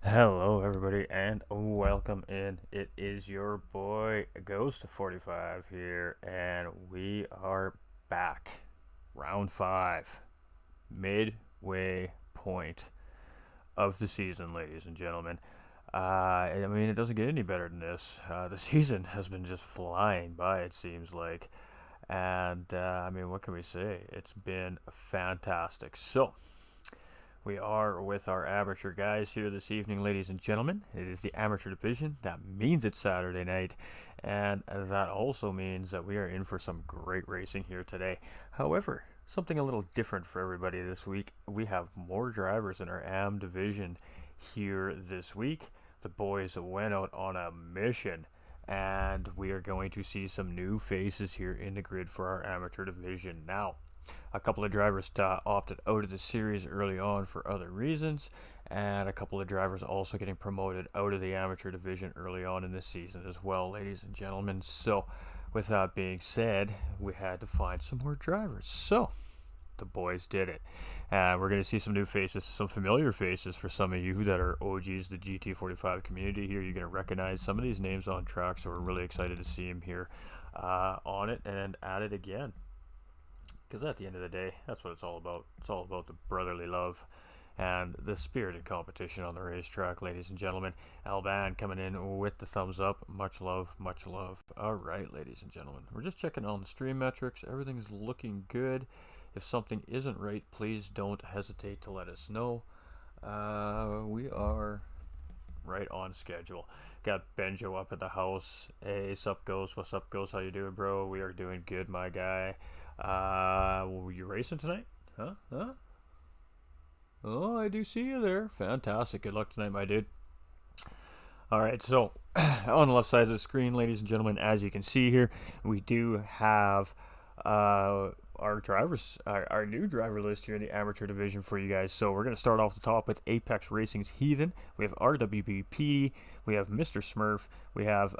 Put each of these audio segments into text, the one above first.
Hello, everybody, and welcome in. It is your boy Ghost45 here, and we are back. Round 5, midway point of the season, ladies and gentlemen. I mean, it doesn't get any better than this. The season has been just flying by, it seems like. And, I mean, what can we say? It's been fantastic. So, we are with our amateur guys here this evening, ladies and gentlemen. It is the amateur division. That means it's Saturday night, and that also means that we are in for some great racing here today. However, something a little different for everybody this week. We have more drivers in our AM division here this week. The boys went out on a mission, and we are going to see some new faces here in the grid for our amateur division. Now, a couple of drivers opted out of the series early on for other reasons, and a couple of drivers also getting promoted out of the amateur division early on in this season as well, ladies and gentlemen. So, with that being said, we had to find some more drivers. So, the boys did it. And we're going to see some new faces, some familiar faces for some of you that are OGs, the GT45 community here. You're going to recognize some of these names on track, so we're really excited to see them here on it and at it again. Because at the end of the day, that's what it's all about. It's all about the brotherly love and the spirited competition on the racetrack, ladies and gentlemen. Alban coming in with the thumbs up. Much love, much love. All right, ladies and gentlemen. We're just checking on the stream metrics. Everything's looking good. If something isn't right, please don't hesitate to let us know. We are right on schedule. Got Benjo up at the house. Hey, sup, Ghost? What's up, Ghost? How you doing, bro? We are doing good, my guy. Were you racing tonight? Huh? Oh, I do see you there. Fantastic. Good luck tonight, my dude. All right, so on the left side of the screen, ladies and gentlemen, as you can see here, we do have our drivers, our new driver list here in the amateur division for you guys. So we're going to start off the top with Apex Racing's Heathen. We have RWBP, we have Mr. Smurf, we have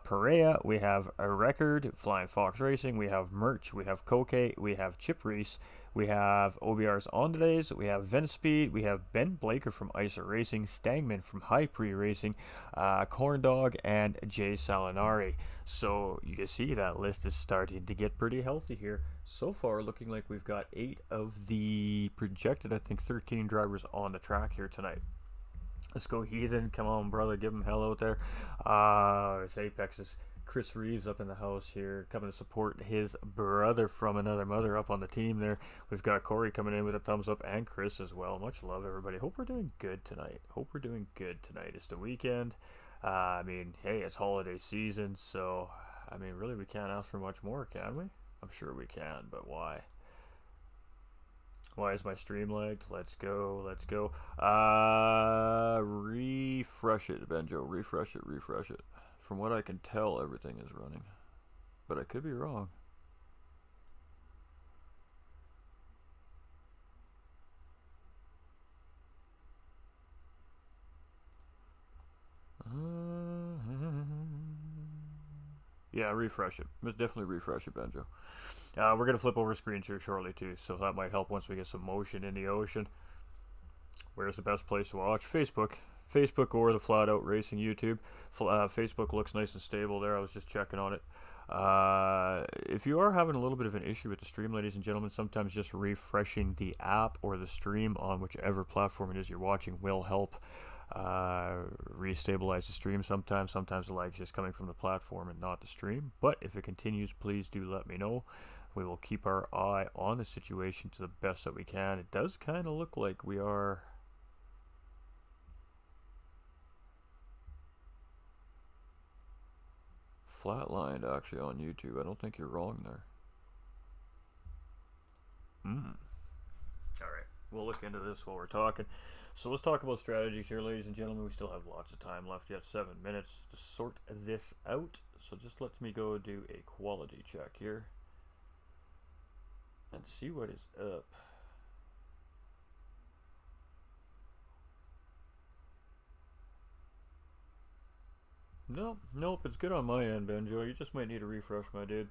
Perea, we have a Record, Flying Fox Racing, we have Merch, we have Koke, we have Chip Reese, we have OBR's Ondays, we have Venspeed, we have Ben Blaker from ISA Racing, Stangman from High Pre Racing, Corn Dog, and Jay Salinari. So you can see that list is starting to get pretty healthy here. So far, looking like we've got 8 of the projected, I think, 13 drivers on the track here tonight. Let's go, Heathen. Come on, brother. Give him hell out there. It's Apex's Chris Reeves up in the house here, coming to support his brother from another mother up on the team there. We've got Corey coming in with a thumbs up, and Chris as well. Much love, everybody. Hope we're doing good tonight. It's the weekend. I mean, hey, it's holiday season, so, I mean, really, we can't ask for much more, can we? I'm sure we can, but why? Why is my stream lagged? Let's go. Refresh it, Benjo. Refresh it. From what I can tell, everything is running. But I could be wrong. Yeah, refresh it. Must definitely refresh it, Benjo. We're going to flip over screens here shortly, too, so that might help once we get some motion in the ocean. Where's the best place to watch? Facebook or the Flat Out Racing YouTube. Facebook looks nice and stable there. I was just checking on it. If you are having a little bit of an issue with the stream, ladies and gentlemen, sometimes just refreshing the app or the stream on whichever platform it is you're watching will help restabilize the stream. Sometimes the lag's just coming from the platform and not the stream. But if it continues, please do let me know. We will keep our eye on the situation to the best that we can. It does kind of look like we are flatlined actually on YouTube. I don't think you're wrong there. Alright, we'll look into this while we're talking. So let's talk about strategies here, ladies and gentlemen. We still have lots of time left. You have 7 minutes to sort this out. So just let me go do a quality check here and see what is up. Nope, it's good on my end, Benjo. You just might need a refresh, my dude.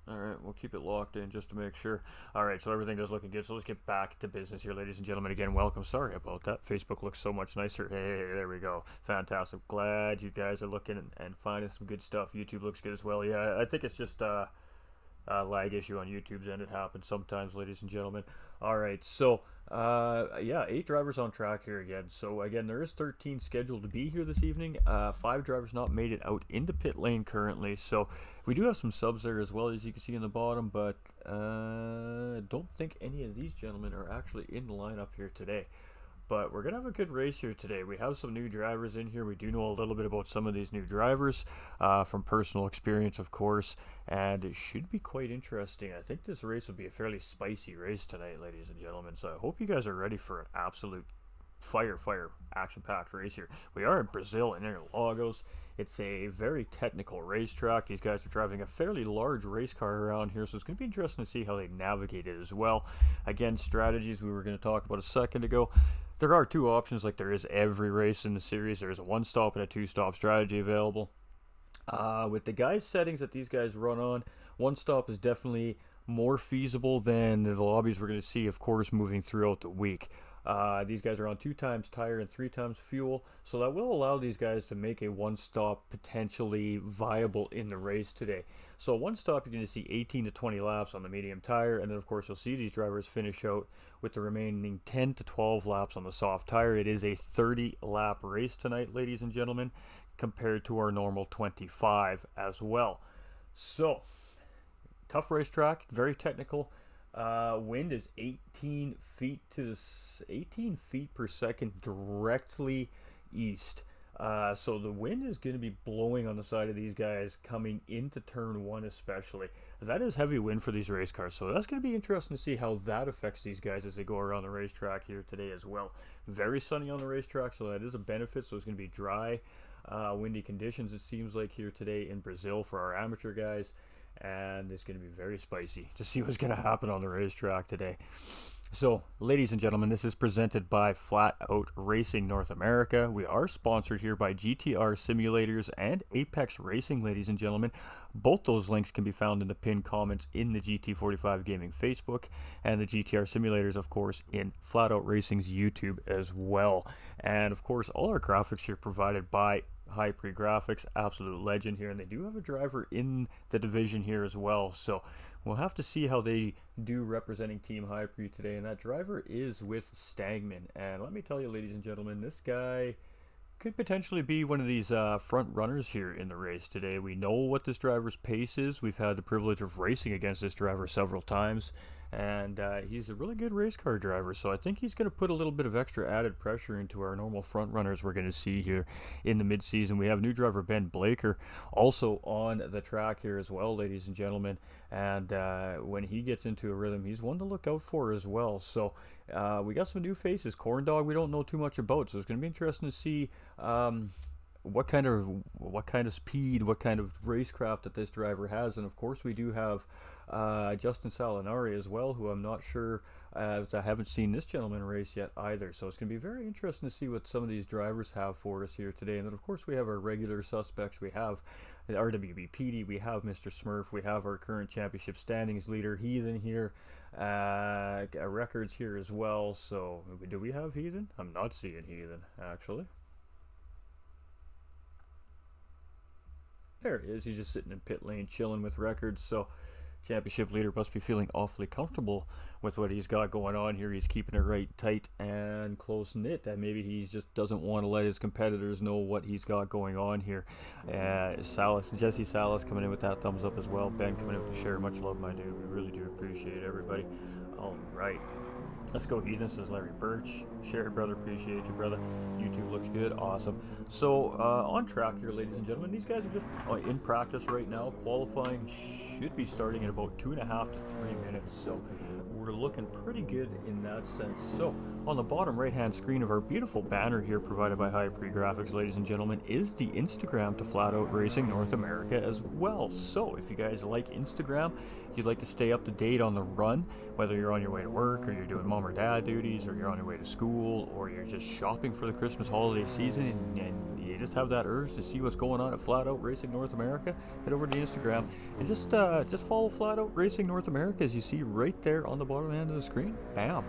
Alright, we'll keep it locked in just to make sure. Alright, so everything does looking good. So let's get back to business here, ladies and gentlemen. Again, welcome. Sorry about that. Facebook looks so much nicer. Hey, there we go. Fantastic. Glad you guys are looking and finding some good stuff. YouTube looks good as well. Yeah, I think it's just lag issue on YouTube's end. It happens sometimes, ladies and gentlemen. Alright, so yeah, 8 drivers on track here again. So again, there is 13 scheduled to be here this evening. 5 drivers not made it out into pit lane currently. So we do have some subs there as well, as you can see in the bottom, but don't think any of these gentlemen are actually in the lineup here today. But we're going to have a good race here today. We have some new drivers in here. We do know a little bit about some of these new drivers from personal experience, of course, and it should be quite interesting. I think this race will be a fairly spicy race tonight, ladies and gentlemen, so I hope you guys are ready for an absolute fire action-packed race here. We are in Brazil, in Interlagos. It's a very technical racetrack. These guys are driving a fairly large race car around here, so it's going to be interesting to see how they navigate it as well. Again, strategies we were going to talk about a second ago. There are 2 options, like there is every race in the series. There is a 1-stop and a 2-stop strategy available. With the guys' settings that these guys run on, 1-stop is definitely more feasible than the lobbies we're going to see, of course, moving throughout the week. These guys are on 2 times tire and 3 times fuel, so that will allow these guys to make a 1-stop potentially viable in the race today. So 1-stop, you're going to see 18 to 20 laps on the medium tire, and then of course you'll see these drivers finish out with the remaining 10 to 12 laps on the soft tire. It is a 30 lap race tonight, ladies and gentlemen, compared to our normal 25 as well. So tough racetrack, very technical. Wind is 18 feet per second directly east. So the wind is going to be blowing on the side of these guys coming into turn 1 especially. That is heavy wind for these race cars, so that's going to be interesting to see how that affects these guys as they go around the racetrack here today as well. Very sunny on the racetrack, so that is a benefit. So it's going to be dry, windy conditions, it seems like, here today in Brazil for our amateur guys. And it's going to be very spicy to see what's going to happen on the racetrack today. So, ladies and gentlemen, this is presented by Flat Out Racing North America. We are sponsored here by GTR Simulators and Apex Racing, ladies and gentlemen. Both those links can be found in the pinned comments in the GT45 Gaming Facebook, and the GTR Simulators, of course, in Flat Out Racing's YouTube as well. And, of course, all our graphics here provided by High Pre Graphics, absolute legend here, and they do have a driver in the division here as well, so we'll have to see how they do representing Team High Pre today. And that driver is with Stagman, and let me tell you, ladies and gentlemen, this guy could potentially be one of these front runners here in the race today. We know what this driver's pace is. We've had the privilege of racing against this driver several times, and he's a really good race car driver, so I think he's going to put a little bit of extra added pressure into our normal front runners we're going to see here in the mid-season. We have new driver Ben Blaker also on the track here as well, ladies and gentlemen, and when he gets into a rhythm, he's one to look out for as well. So we got some new faces. Corn Dog we don't know too much about, so it's going to be interesting to see what kind of speed, what kind of racecraft that this driver has. And of course we do have Justin Salinari as well, who I'm not sure, as I haven't seen this gentleman race yet either. So it's going to be very interesting to see what some of these drivers have for us here today. And then of course we have our regular suspects. We have the RWB PD, we have Mr. Smurf, we have our current championship standings leader Heathen here, records here as well. So do we have Heathen? I'm not seeing Heathen actually. There he is. He's just sitting in pit lane chilling with records. So championship leader must be feeling awfully comfortable with what he's got going on here. He's keeping it right tight and close knit, and maybe he just doesn't want to let his competitors know what he's got going on here. Jesse Salas coming in with that thumbs up as well. Ben coming in with the share. Much love, my dude. We really do appreciate everybody. All right, let's go, Heathen, says Larry Birch. Share, brother, appreciate you, brother. YouTube looks good, awesome. So on track here, ladies and gentlemen, these guys are just in practice right now. Qualifying should be starting in about 2.5 to 3 minutes, so we're looking pretty good in that sense. So on the bottom right hand screen of our beautiful banner here provided by High Pre Graphics, ladies and gentlemen, is the Instagram to Flat Out Racing North America as well. So if you guys like Instagram, you'd like to stay up to date on the run, whether you're on your way to work or you're doing mom or dad duties or you're on your way to school or you're just shopping for the Christmas holiday season, and you just have that urge to see what's going on at Flat Out Racing North America, head over to Instagram and just follow Flat Out Racing North America, as you see right there on the bottom end of the screen. Bam!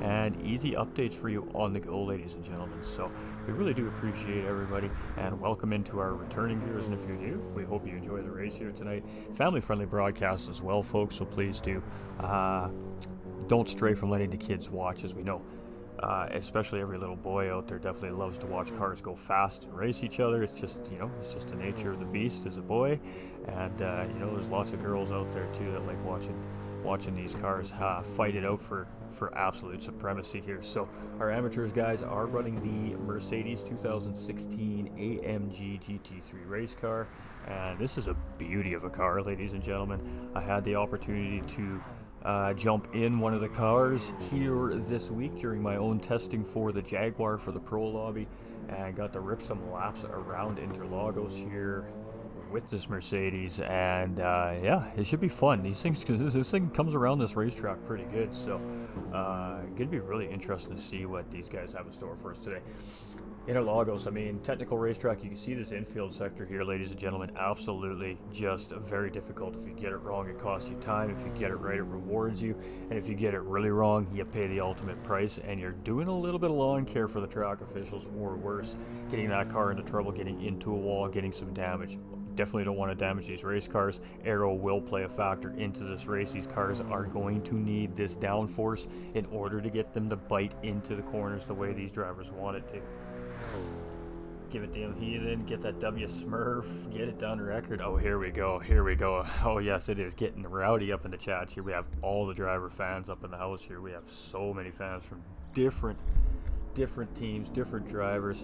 And easy updates for you on the go, ladies and gentlemen. So we really do appreciate everybody, and welcome into our returning viewers. And if you're new, we hope you enjoy the race here tonight. Family-friendly broadcast as well, folks, so please do don't stray from letting the kids watch, as we know. Especially every little boy out there definitely loves to watch cars go fast and race each other. It's just, you know, it's just the nature of the beast as a boy. And you know, there's lots of girls out there too that like watching these cars fight it out for absolute supremacy here. So our amateurs guys are running the Mercedes 2016 AMG GT3 race car, and this is a beauty of a car, ladies and gentlemen. I had the opportunity to jump in one of the cars here this week during my own testing for the Jaguar for the Pro Lobby, and got to rip some laps around Interlagos here with this Mercedes. And yeah, it should be fun. These things, because this thing comes around this racetrack pretty good, so gonna be really interesting to see what these guys have in store for us today. Interlagos, I mean, technical racetrack. You can see this infield sector here, ladies and gentlemen, absolutely just very difficult. If you get it wrong, it costs you time. If you get it right, it rewards you. And if you get it really wrong, you pay the ultimate price, and you're doing a little bit of lawn care for the track officials, or worse, getting that car into trouble, getting into a wall, getting some damage. Definitely don't want to damage these race cars. Aero will play a factor into this race. These cars are going to need this downforce in order to get them to bite into the corners the way these drivers want it to. Give it to him, Heathen. Get that W Smurf. Get it done record. Oh, here we go. Here we go. Oh, yes, it is getting rowdy up in the chat here. We have all the driver fans up in the house here. We have so many fans from different teams, different drivers.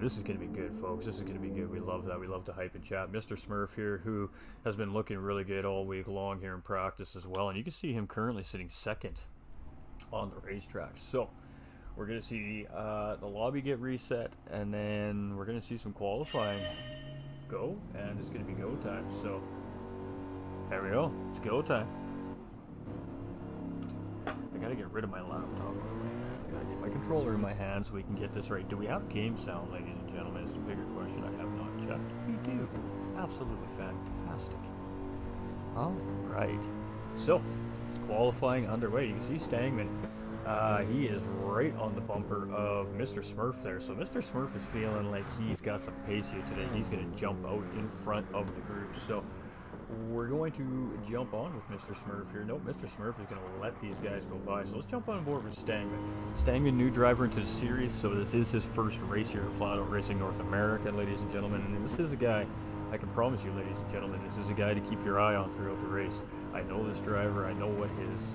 This is going to be good, folks. This is going to be good. We love that. We love to hype and chat. Mr. Smurf here, who has been looking really good all week long here in practice as well. And you can see him currently sitting second on the racetrack. So we're going to see the lobby get reset, and then we're going to see some qualifying go, and it's going to be go time. So there we go. It's go time. I got to get rid of my laptop. I got to get my controller in my hand so we can get this right. Do we have game sound, ladies and gentlemen? It's a bigger question I have not checked. We do. Absolutely fantastic. All right. So qualifying underway. You can see Stangman. He is right on the bumper of Mr. Smurf there. So Mr. Smurf is feeling like he's got some pace here today. He's going to jump out in front of the group. So we're going to jump on with Mr. Smurf here. Nope, Mr. Smurf is going to let these guys go by. So let's jump on board with Stangman. Stangman, new driver into the series. So this is his first race here at Flat Out Racing North America, ladies and gentlemen. And this is a guy, I can promise you, ladies and gentlemen, this is a guy to keep your eye on throughout the race. I know this driver. I know what his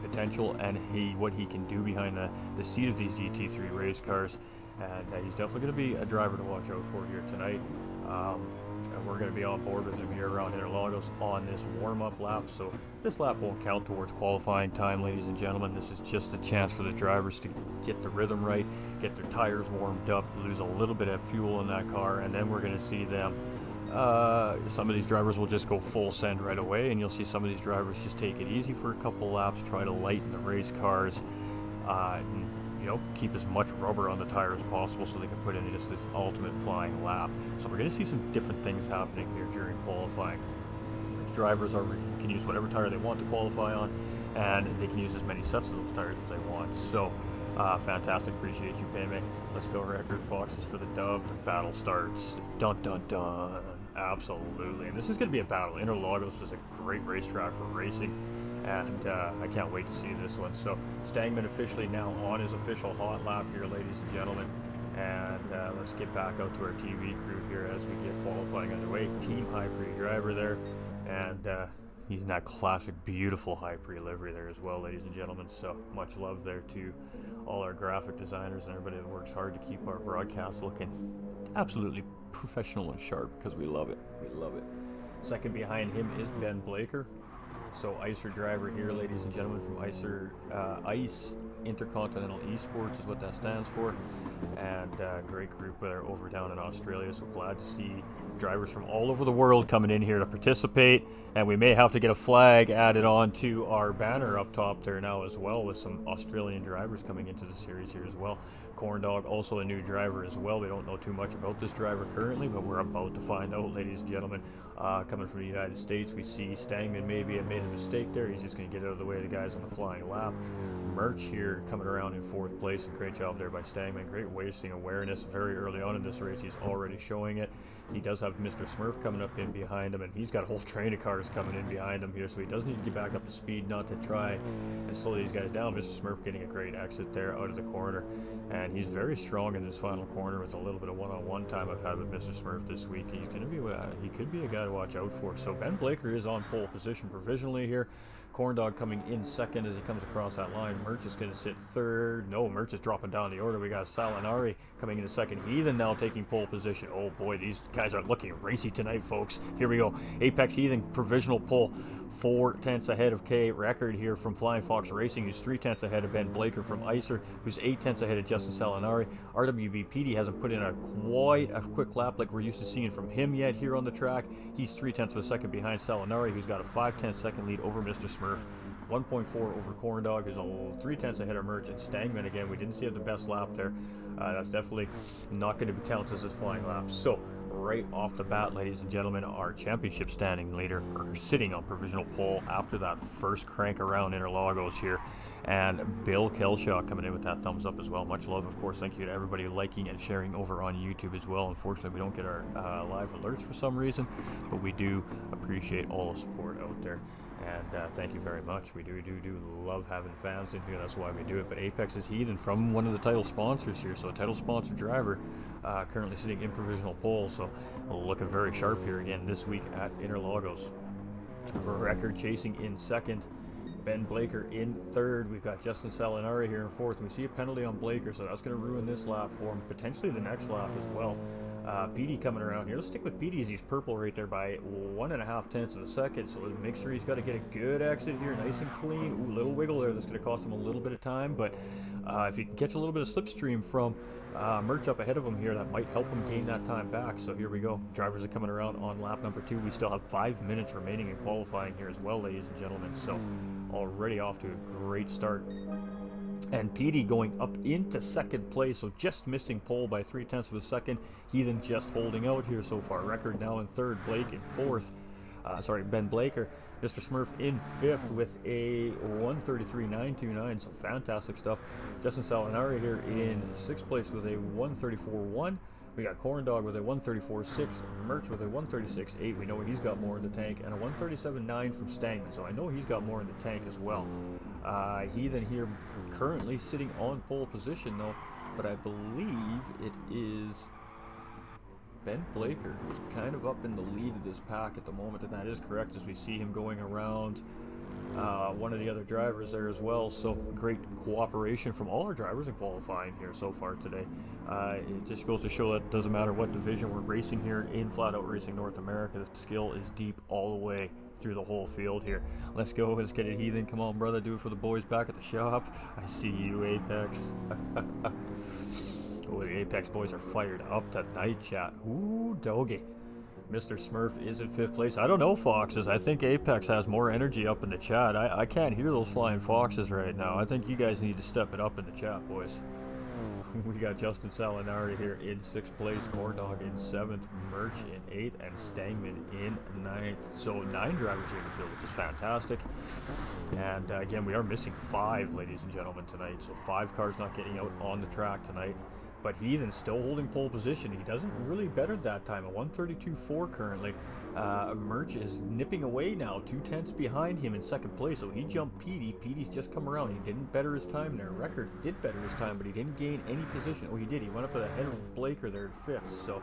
potential and what he can do behind the seat of these GT3 race cars, and he's definitely going to be a driver to watch out for here tonight. And we're going to be on board with him here around Interlagos on this warm-up lap. So this lap won't count towards qualifying time, ladies and gentlemen. This is just a chance for the drivers to get the rhythm right, get their tires warmed up, lose a little bit of fuel in that car, and then we're going to see them. Some of these drivers will just go full send right away, and you'll see some of these drivers just take it easy for a couple laps, try to lighten the race cars, and, you know, keep as much rubber on the tire as possible so they can put in just this ultimate flying lap. So we're going to see some different things happening here during qualifying. The drivers can use whatever tire they want to qualify on, and they can use as many sets of those tires as they want. So fantastic. Appreciate you, Payme. Let's go, Record Foxes, for the dub. The battle starts. Dun dun dun. Absolutely. And this is going to be a battle. Interlagos is a great racetrack for racing, and I can't wait to see this one. So Stangman officially now on his official hot lap here, ladies and gentlemen. And let's get back out to our TV crew here as we get qualifying underway. Team High Pre driver there, and he's in that classic, beautiful High Pre livery there as well, ladies and gentlemen. So much love there to all our graphic designers and everybody that works hard to keep our broadcast looking absolutely professional and sharp, because we love it. We love it. Second behind him is Ben Blaker. So ICER driver here, ladies and gentlemen, from ICER Ice Intercontinental Esports is what that stands for. And great group there over down in Australia. So glad to see drivers from all over the world coming in here to participate. And we may have to get a flag added on to our banner up top there now as well, with some Australian drivers coming into the series here as well. Corn Dog, also a new driver as well. We don't know too much about this driver currently, but we're about to find out, ladies and gentlemen. Coming from the United States, we see Stangman maybe have made a mistake there. He's just going to get out of the way of the guys on the flying lap. Merch here coming around in 4th place, and great job there by Stangman. Great racing awareness very early on in this race. He's already showing it. He does have Mr. Smurf coming up in behind him, and he's got a whole train of cars coming in behind him here, so he does need to get back up to speed, not to try and slow these guys down. Mr. Smurf getting a great exit there out of the corner, and he's very strong in this final corner with a little bit of one-on-one time I've had with Mr. Smurf this week. He's going to be he could be a guy to watch out for. So Ben Blaker is on pole position provisionally here. Corn Dog coming in 2nd as he comes across that line. Merch is going to sit 3rd. No, Merch is dropping down the order. We got Salinari coming into 2nd. Heathen now taking pole position. Oh boy, these guys are looking racy tonight, folks. Here we go. Apex Heathen provisional pole. 4 tenths ahead of K. Record here from Flying Fox Racing, who's 3 tenths ahead of Ben Blaker from Icer, who's 8 tenths ahead of Justin Salinari. RWB PD hasn't put in quite a quick lap like we're used to seeing from him yet here on the track. He's 3 tenths of a second behind Salinari, who's got a 5-tenth second lead over Mr. Smurf. 1.4 over Corn Dog, is 3 tenths ahead of Merch. And Stangman again, we didn't see the best lap there. That's definitely not going to be counted as his flying lap. So right off the bat, ladies and gentlemen, our championship standing leader are sitting on provisional pole after that first crank around Interlagos here. And Bill Kelshaw coming in with that thumbs up as well. Much love, of course. Thank you to everybody liking and sharing over on YouTube as well. Unfortunately, we don't get our live alerts for some reason, but we do appreciate all the support out there. And thank you very much. We do love having fans in here. That's why we do it. But Apex is Heathen from one of the title sponsors here. So a title sponsor driver currently sitting in provisional pole. So looking very sharp here again this week at Interlagos. Record chasing in 2nd. Ben Blaker in 3rd. We've got Justin Salinari here in 4th. We see a penalty on Blaker, so that's going to ruin this lap for him. Potentially the next lap as well. PD coming around here. Let's stick with PD as he's purple right there by 1.5 tenths of a second. So let's make sure he's got to get a good exit here, nice and clean. Ooh, little wiggle there. That's going to cost him a little bit of time, but if he can catch a little bit of slipstream from Merch up ahead of him here, that might help him gain that time back. So here we go. Drivers are coming around on lap number 2. We still have 5 minutes remaining in qualifying here as well, ladies and gentlemen. So already off to a great start. And PD going up into 2nd place, so just missing pole by 3 tenths of a second. Heathen just holding out here so far. Record now in 3rd, Blake in 4th. Ben Blaker. Mr. Smurf in 5th with a 133.929, so fantastic stuff. Justin Salinari here in 6th place with a 134.1. We got Corn Dog with a 134.6, Merch with a 136.8. We know he's got more in the tank, and a 137.9 from Stangman, so I know he's got more in the tank as well. Heathen here currently sitting on pole position though, but I believe it is Ben Blaker who's kind of up in the lead of this pack at the moment, and that is correct as we see him going around one of the other drivers there as well. So great cooperation from all our drivers in qualifying here so far today. It just goes to show that it doesn't matter what division we're racing here in Flat Out Racing North America, the skill is deep all the way through the whole field here. Let's go, let's get it, Heathen. Come on, brother, do it for the boys back at the shop. I see you, Apex. Oh, the Apex boys are fired up tonight, chat. Ooh, doggy. Mr. Smurf is in 5th place. I don't know, Foxes. I think Apex has more energy up in the chat. I can't hear those flying Foxes right now. I think you guys need to step it up in the chat, boys. We got Justin Salinari here in 6th place, Corn Dog in 7th, Merch in 8th, and Stangman in 9th. So 9 drivers here in the field, which is fantastic. And again, we are missing 5, ladies and gentlemen, tonight. So 5 cars not getting out on the track tonight. But Heathen's still holding pole position. He doesn't really better that time, a 132.4 currently. Merch is nipping away now, 2 tenths behind him in 2nd place, so he jumped Petey. Petey's just come around. He didn't better his time there. Record did better his time, but he didn't gain any position. Oh, he did. He went up ahead of Blaker there at 5th, so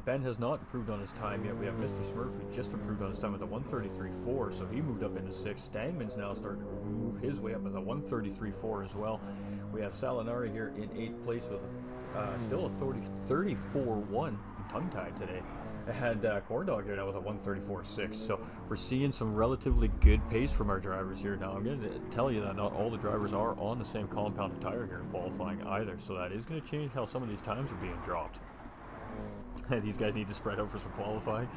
Ben has not improved on his time yet. We have Mr. Smurf who just improved on his time with a 133.4, so he moved up into 6th. Stangman's now starting to move his way up with a 133.4 as well. We have Salinari here in 8th place with still a 34.1 tongue-tied today. And Corn Dog here now with a 134.6. So we're seeing some relatively good pace from our drivers here. Now I'm going to tell you that not all the drivers are on the same compound tire here in qualifying either. So that is going to change how some of these times are being dropped. These guys need to spread out for some qualifying.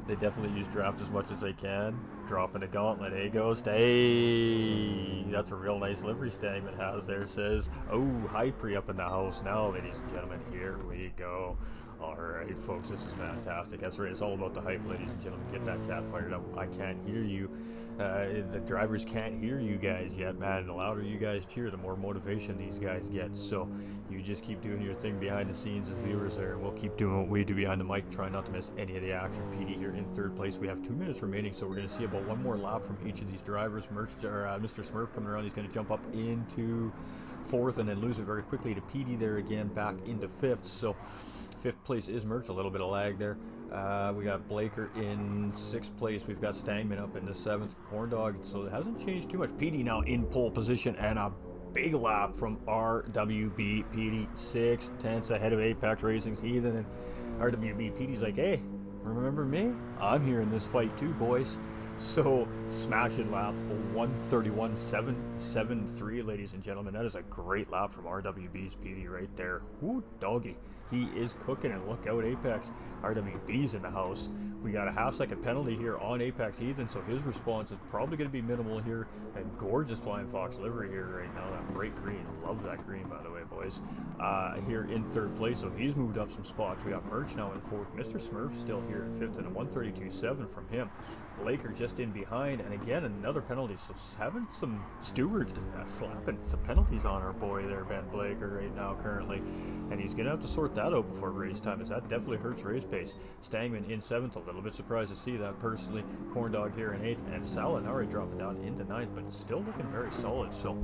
They definitely use draft as much as they can. Dropping a gauntlet, hey Ghost. Hey, that's a real nice livery Stangman has there. Says, oh, Hypre up in the house now, ladies and gentlemen. Here we go. Alright, folks, this is fantastic. That's right, it's all about the hype, ladies and gentlemen. Get that chat fired up. I can't hear you. The drivers can't hear you guys yet, man. The louder you guys cheer, the more motivation these guys get. So you just keep doing your thing behind the scenes as viewers there, and we'll keep doing what we do behind the mic, trying not to miss any of the action. PD here in third place. We have 2 minutes remaining, so we're going to see about one more lap from each of these drivers. Mr. Smurf coming around, he's going to jump up into fourth and then lose it very quickly to PD there again, back into fifth. So fifth place is Merch, a little bit of lag there. We got Blaker in sixth place. We've got Stangman up in the seventh. Corn Dog, so it hasn't changed too much. PD now in pole position, and a big lap from RWB. PD 6/10 ahead of Apex Racing's Heathen, and RWB PD's like, hey, remember me? I'm here in this fight too, boys. So smashing lap 131.773, ladies and gentlemen. That is a great lap from RWB's PD right there. Woo, doggy. He is cooking it. Look out, Apex. RWB's in the house. We got a half-second penalty here on Apex Heathen, so his response is probably going to be minimal here. A gorgeous Flying Fox livery here right now. That bright green. Love that green, by the way, boys. Here in third place, so he's moved up some spots. We got Merch now in fourth. Mr. Smurf still here in fifth, and a 132.7 from him. Blaker just in behind, and again another penalty. So having some stewards slapping some penalties on our boy there, Ben Blaker, right now currently, and he's gonna have to sort that out before race time, as that definitely hurts race pace. Stangman in seventh, a little bit surprised to see that personally. Corn Dog here in eighth, and Salinari dropping down into ninth, but still looking very solid. So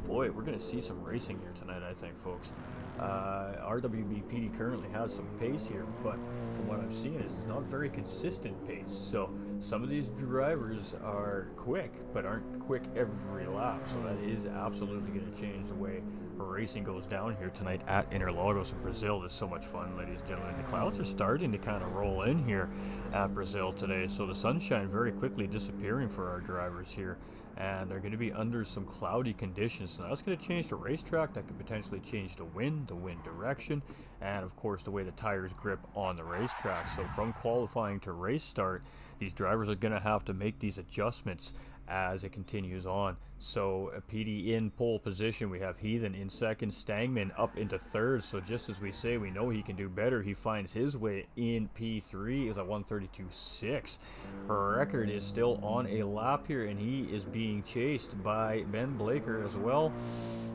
boy, we're gonna see some racing here tonight, I think, folks. RWB PD currently has some pace here, but from what I'm seeing, it's not very consistent pace. So some of these drivers are quick, but aren't quick every lap. So that is absolutely going to change the way racing goes down here tonight at Interlagos in Brazil. It's so much fun, ladies and gentlemen. The clouds are starting to kind of roll in here at Brazil today, so the sunshine very quickly disappearing for our drivers here. And they're going to be under some cloudy conditions. So that's going to change the racetrack. That could potentially change the wind direction, and of course the way the tires grip on the racetrack. So from qualifying to race start, these drivers are going to have to make these adjustments as it continues on. So PD in pole position, we have Heathen in second, Stangman up into third. So just as we say, we know he can do better. He finds his way in P3 is a 132.6. Record is still on a lap here, and he is being chased by Ben Blaker as well.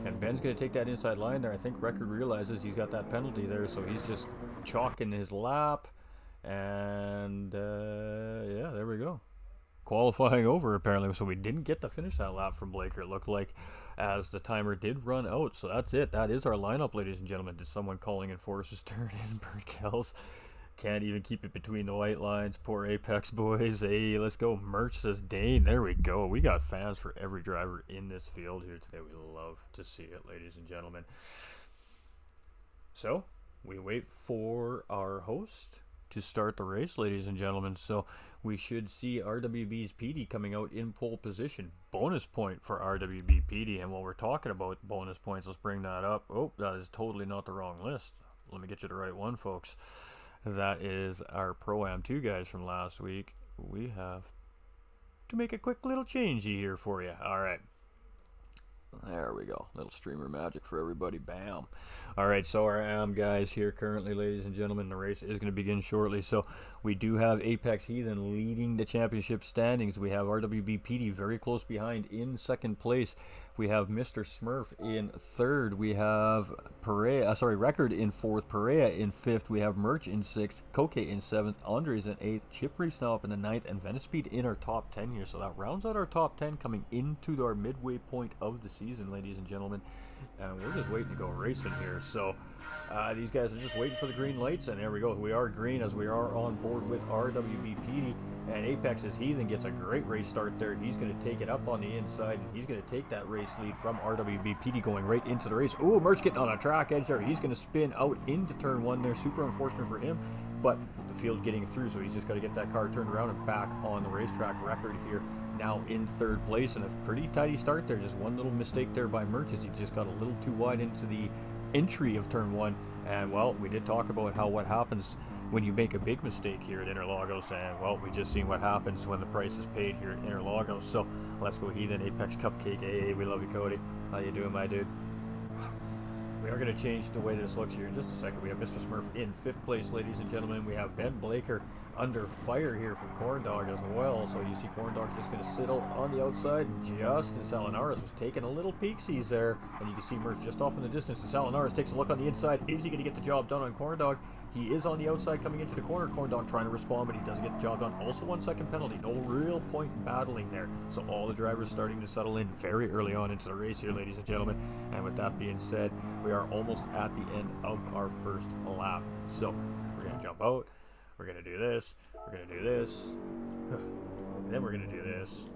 And Ben's going to take that inside line there. I think Record realizes he's got that penalty there, so he's just chalking his lap. And yeah, there we go. Qualifying over apparently, so we didn't get to finish that lap from Blaker, it looked like, as the timer did run out. So that's it. That is our lineup, ladies and gentlemen. Did someone calling in Force's turn in? Burkels can't even keep it between the white lines. Poor Apex boys. Hey, let's go. Merch says Dane. There we go. We got fans for every driver in this field here today. We love to see it, ladies and gentlemen. So we wait for our host to start the race, ladies and gentlemen. So we should see RWB's PD coming out in pole position. Bonus point for RWB PD. And while we're talking about bonus points, let's bring that up. Oh, that is totally not the wrong list. Let me get you the right one, folks. That is our Pro-Am 2 guys from last week. We have to make a quick little changey here for you. All right. There we go. Little streamer magic for everybody. Bam. All right, so our AM guys here currently, ladies and gentlemen, the race is going to begin shortly. So we do have Apex Heathen leading the championship standings. We have RWB PD very close behind in second place. We have Mr. Smurf in third. We have Record in fourth. Perea in fifth. We have Merch in sixth. Koke in seventh. Andres in eighth. Chip Reese now up in the ninth. And Venispeed in our top 10 here. So that rounds out our top 10 coming into our midway point of the season, ladies and gentlemen. And we're just waiting to go racing here. So these guys are just waiting for the green lights. And there we go. We are green as we are on board with RWB PD. And Apex's Heathen gets a great race start there. He's going to take it up on the inside, and he's going to take that race lead from RWB PD going right into the race. Oh, Merch getting on a track edge there. He's going to spin out into turn one there. Super unfortunate for him. But the the field getting through, so he's just got to get that car turned around and back on the racetrack. Record here now in third place, and a pretty tidy start there. Just one little mistake there by Merch as he just got a little too wide into the entry of turn one. And well, we did talk about what happens when you make a big mistake here at Interlagos, and well, we just seen what happens when the price is paid here at Interlagos. So let's go Heathen Apex Cupcake. Hey, we love you, Cody. How you doing, my dude? We are going to change the way this looks here in just a second. We have Mr. Smurf in 5th place, ladies and gentlemen. We have Ben Blaker under fire here from Corn Dog as well. So you see Corn Dog's just going to sit on the outside, and just as Salinaris was taking a little peeksies there, and you can see Murph just off in the distance, and Salinaris takes a look on the inside. Is he going to get the job done on Corn Dog? He is on the outside coming into the corner. Corn Dog trying to respond, but he doesn't get the job done. Also 1 second penalty. No real point in battling there. So all the drivers starting to settle in very early on into the race here, ladies and gentlemen. And with that being said, we are almost at the end of our first lap. So we're going to jump out. We're going to do this. We're going to do this. And then we're going to do this.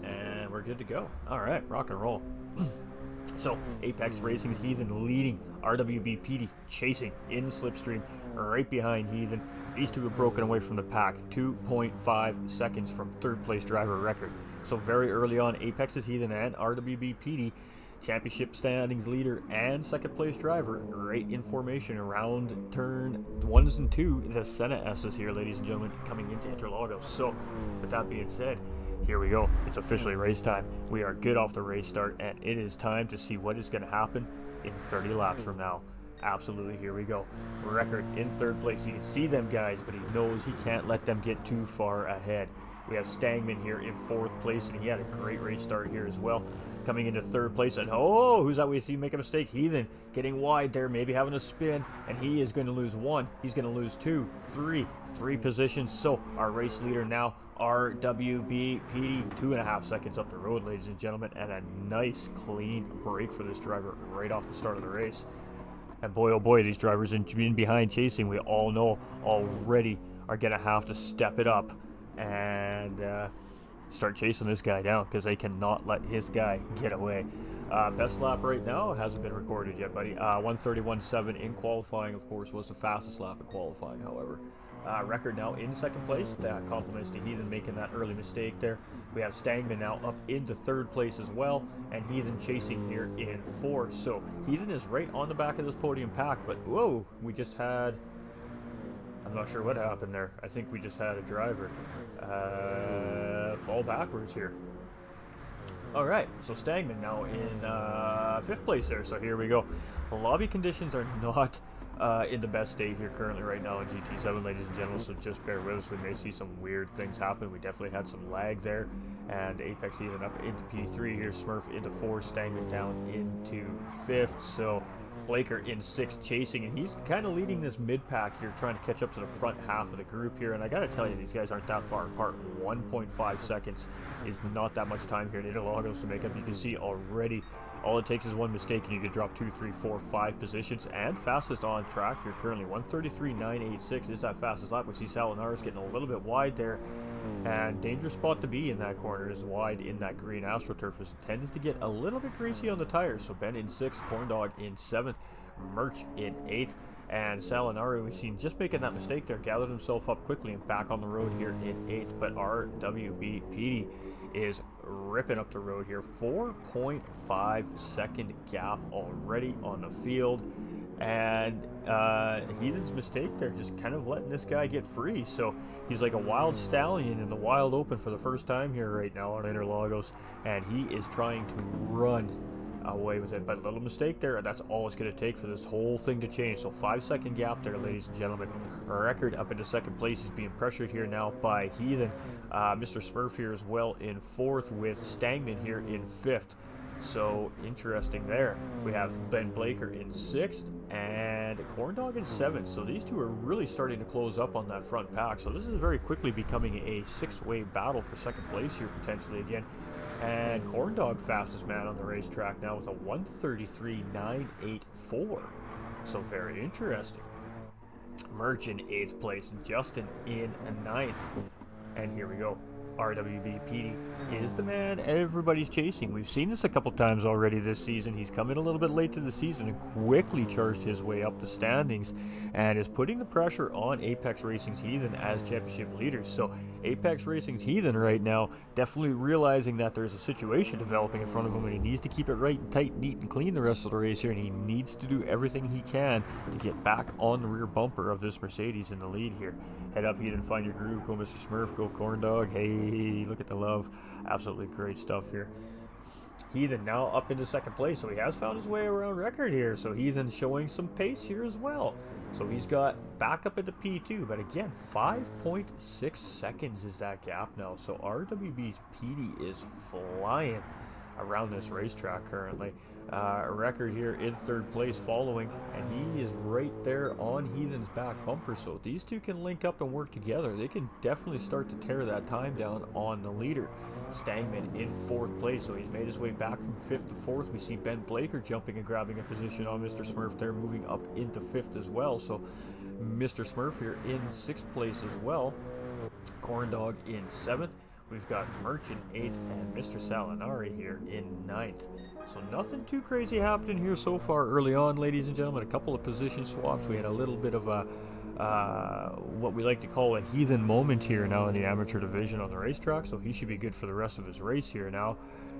And we're good to go. All right, rock and roll. So, Apex Racing's Heathen leading, RWB PD chasing in the slipstream, right behind Heathen. These two have broken away from the pack, 2.5 seconds from third place driver record. So very early on, Apex's Heathen and RWB PD, championship standings leader and second place driver, right in formation around turn 1s and 2. The Senna S's here, ladies and gentlemen, coming into Interlagos. So, with that being said, here we go. It's officially race time. We are good off the race start, and it is time to see what is going to happen in 30 laps from now. Absolutely, here we go. Record in third place. You can see them guys, but he knows he can't let them get too far ahead. We have Stangman here in 4th place, and he had a great race start here as well. Coming into 3rd place, and oh, who's that we see make a mistake? Heathen getting wide there, maybe having a spin, and he is going to lose 1. He's going to lose 2, 3 positions. So our race leader now, RWB PD, 2.5 seconds up the road, ladies and gentlemen, and a nice clean break for this driver right off the start of the race. And boy, oh boy, these drivers in behind chasing, we all know already are going to have to step it up and start chasing this guy down, because they cannot let his guy get away. Best lap right now hasn't been recorded yet, buddy. 131.7 in qualifying, of course, was the fastest lap in qualifying, however. Record now in 2nd place. That compliments to Heathen making that early mistake there. We have Stangman now up into 3rd place as well, and Heathen chasing here in 4th. So Heathen is right on the back of this podium pack, but whoa, we just had, I'm not sure what happened there. I think we just had a driver fall backwards here. Alright, so Stangman now in 5th place there. So here we go. The lobby conditions are not in the best state here currently right now in GT7, ladies and gentlemen, so just bear with us. We may see some weird things happen. We definitely had some lag there, and Apex even up into P3 here, Smurf into 4, Stangman down into 5th. So Blaker in 6th chasing, and he's kind of leading this mid-pack here, trying to catch up to the front half of the group here. And I gotta tell you, these guys aren't that far apart. 1.5 seconds is not that much time here in Interlagos to make up. You can see already all it takes is one mistake and you could drop 2, 3, 4, 5 positions. And fastest on track here currently, 133.986 is that fastest lap. We see Salinaris getting a little bit wide there, and dangerous spot to be in that corner is wide in that green AstroTurf, as it tends to get a little bit greasy on the tires. So Ben in 6th, Corn Dog in 7th, Merch in 8th, and Salinari, we've seen just making that mistake there, gathered himself up quickly and back on the road here in 8th. But RWB PD is ripping up the road here. 4.5 second gap already on the field, and Heathen's mistake there, just kind of letting this guy get free. So he's like a wild stallion in the wild open for the first time here right now on Interlagos, and he is trying to run away with it. But a little mistake there, that's all it's going to take for this whole thing to change. So 5-second gap there, ladies and gentlemen. Record up into 2nd place. He's being pressured here now by Heathen. Mr. Smurf here as well in 4th, with Stangman here in 5th. So interesting there. We have Ben Blaker in 6th and Corn Dog in 7th. So these two are really starting to close up on that front pack. So this is very quickly becoming a 6-way battle for 2nd place here potentially again. And Corn Dog fastest man on the racetrack now with a 133.984. So very interesting. Merch in 8th place, Justin in 9th. And here we go. RWBP is the man everybody's chasing. We've seen this a couple times already this season. He's come in a little bit late to the season and quickly charged his way up the standings and is putting the pressure on Apex Racing's Heathen as championship leaders. So Apex Racing's Heathen right now definitely realizing that there's a situation developing in front of him and he needs to keep it right and tight, neat and clean the rest of the race here, and he needs to do everything he can to get back on the rear bumper of this Mercedes in the lead here. Head up Heathen, find your groove, go Mr. Smurf, go Corn Dog. Hey, look at the love. Absolutely great stuff here. Heathen now up into second place, so he has found his way around record here. So Heathen's showing some pace here as well. So he's got back up into P2, but again, 5.6 seconds is that gap now. So RWB's PD is flying around this racetrack currently. A record here in third place following, and he is right there on Heathen's back bumper. So if these two can link up and work together, they can definitely start to tear that time down on the leader. Stangman in fourth place, so he's made his way back from fifth to fourth. We see Ben Blaker jumping and grabbing a position on Mr. Smurf there, moving up into fifth as well. So Mr. Smurf here in sixth place as well. Corn Dog in seventh. We've got Merch in 8th and Mr. Salinari here in 9th. So nothing too crazy happening here so far early on, ladies and gentlemen. A couple of position swaps. We had a little bit of a what we like to call a Heathen moment here now in the amateur division on the racetrack. So he should be good for the rest of his race here now.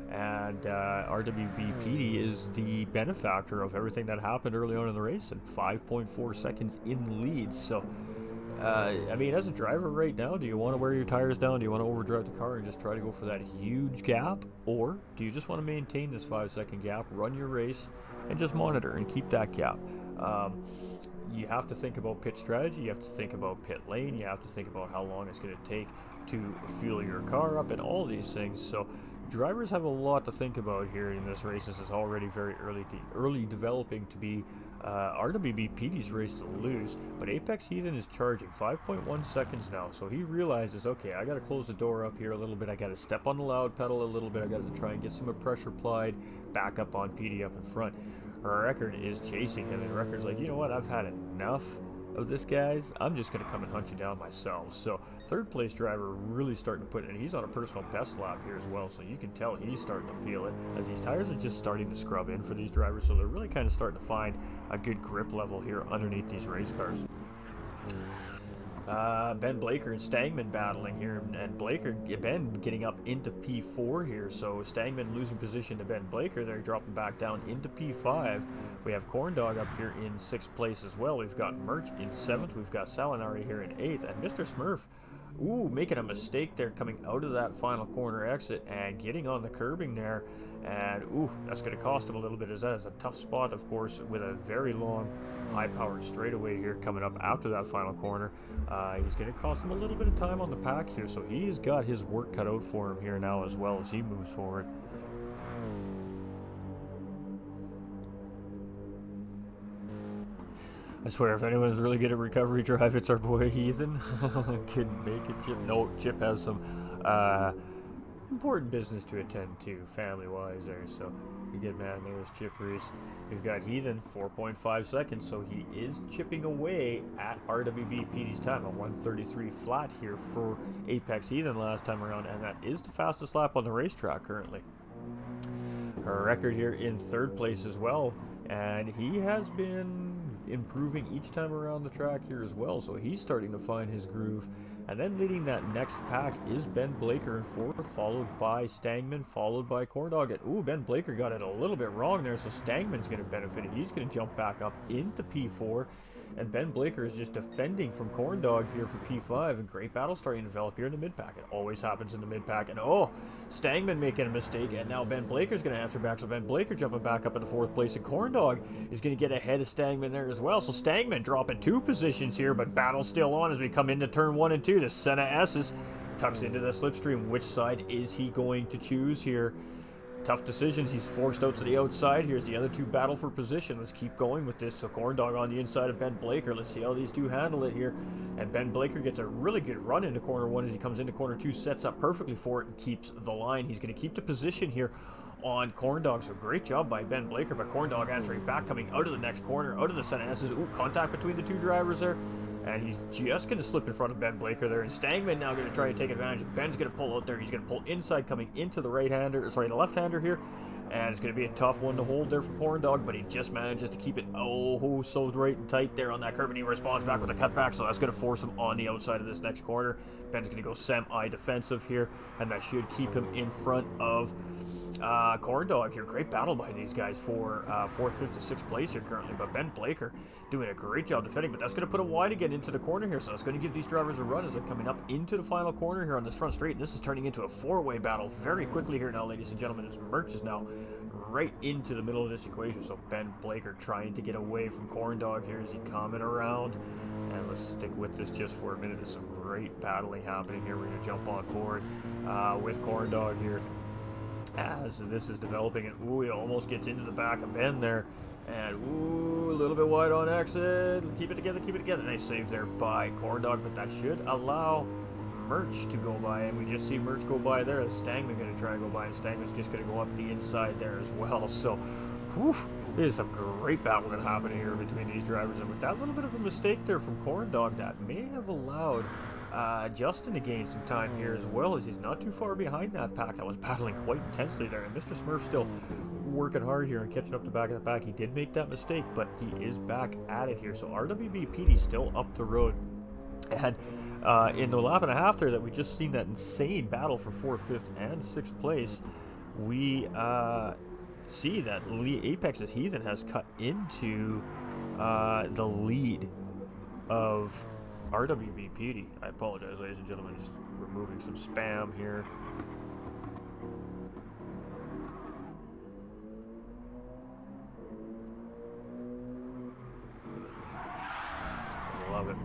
And RWBP is the benefactor of everything that happened early on in the race, and 5.4 seconds in the lead. So I mean, as a driver right now, do you want to wear your tires down? Do you want to overdrive the car and just try to go for that huge gap? Or do you just want to maintain this 5-second gap, run your race, and just monitor and keep that gap? You have to think about pit strategy, you have to think about pit lane, you have to think about how long it's going to take to fuel your car up and all these things. So drivers have a lot to think about here in this race. This is already very early developing to be RWBPD's race to lose, but Apex Heathen is charging 5.1 seconds now, so he realizes, okay, I got to close the door up here a little bit, I got to step on the loud pedal a little bit, I got to try and get some pressure applied back up on PD up in front. Record is chasing him, and Record's like, you know what, I've had enough of this, guys. I'm just going to come and hunt you down myself. So third place driver really starting to put it, and he's on a personal best lap here as well, so you can tell he's starting to feel it as these tires are just starting to scrub in for these drivers, so they're really kind of starting to find a good grip level here underneath these race cars. Ben Blaker and Stangman battling here, and Ben getting up into P4 here, so Stangman losing position to Ben Blaker. They're dropping back down into P5. We have Corn Dog up here in 6th place as well. We've got Merch in 7th. We've got Salinari here in 8th, and Mr. Smurf, making a mistake there coming out of that final corner exit and getting on the curbing there, and that's going to cost him a little bit, as that is a tough spot, of course, with a very long high-powered straightaway here coming up after that final corner. He's going to cost him a little bit of time on the pack here, so he's got his work cut out for him here now as well as he moves forward. I swear, if anyone's really good at recovery drive, it's our boy Heathen. Couldn't make it, Chip. No, Chip has some important business to attend to, family-wise there, so a good man there is Chip Reese. We've got Heathen, 4.5 seconds, so he is chipping away at RWBPD's time, a 133 flat here for Apex Heathen last time around, and that is the fastest lap on the racetrack currently. Her record here in 3rd place as well, and he has been improving each time around the track here as well, so he's starting to find his groove. And then leading that next pack is Ben Blaker in 4th, followed by Stangman, followed by Corn Dog. Ben Blaker got it a little bit wrong there, so Stangman's going to benefit. He's going to jump back up into P4, and Ben Blaker is just defending from Corn Dog here for P5, and great battle starting to develop here in the mid-pack. It always happens in the mid-pack, and Stangman making a mistake, and now Ben Blaker's going to answer back, so Ben Blaker jumping back up into 4th place, and Corn Dog is going to get ahead of Stangman there as well, so Stangman dropping 2 positions here, but battle's still on as we come into turn 1 and 2. The Senna S's tucks into the slipstream. Which side is he going to choose here? Tough decisions. He's forced out to the outside. Here's the other two battle for position. Let's keep going with this. So Corn Dog on the inside of Ben Blaker. Let's see how these two handle it here. And Ben Blaker gets a really good run into corner 1 as he comes into corner 2, sets up perfectly for it and keeps the line. He's going to keep the position here on Corn Dog. So great job by Ben Blaker, but Corn Dog answering back, coming out of the next corner, out of the center. Contact between the two drivers there. and he's just going to slip in front of Ben Blaker there, and Stangman now going to try to take advantage. Ben's going to pull out there. He's going to pull inside, coming into the the left-hander here, and it's going to be a tough one to hold there for Corn Dog, but he just manages to keep it so right and tight there on that curb, and he responds back with a cutback, so that's going to force him on the outside of this next corner. Ben's going to go semi-defensive here, and that should keep him in front of Corn Dog here. Great battle by these guys for 4th, 5th, and 6th place here currently, but Ben Blaker doing a great job defending, but that's going to put him wide again into the corner here, so that's going to give these drivers a run as they're coming up into the final corner here on this front straight, and this is turning into a 4-way battle very quickly here now, ladies and gentlemen, as Merch is now right into the middle of this equation. So Ben Blaker trying to get away from Corn Dog here as he coming around, and let's stick with this just for a minute. There's some great battling happening here. We're going to jump on board with Corn Dog here as this is developing, and ooh, he almost gets into the back of Ben there, and ooh, a little bit wide on exit. Keep it together, keep it together. Nice save there by Corn Dog, but that should allow Merch to go by, and we just see Merch go by there as Stangman going to try and go by, and Stangman's just going to go up the inside there as well. So, whew, there's some great battling happening here between these drivers, and with that little bit of a mistake there from Corn Dog, that may have allowed Justin to gain some time here as well, as he's not too far behind that pack that was battling quite intensely there, and Mr. Smurf still working hard here and catching up to back of the pack. He did make that mistake, but he is back at it here. So RWB PD still up the road, and in the lap and a half there that we just seen that insane battle for 4th, 5th, and 6th place, we see that Apex's Heathen has cut into the lead of RWB PD. I apologize, ladies and gentlemen, just removing some spam here. I love it.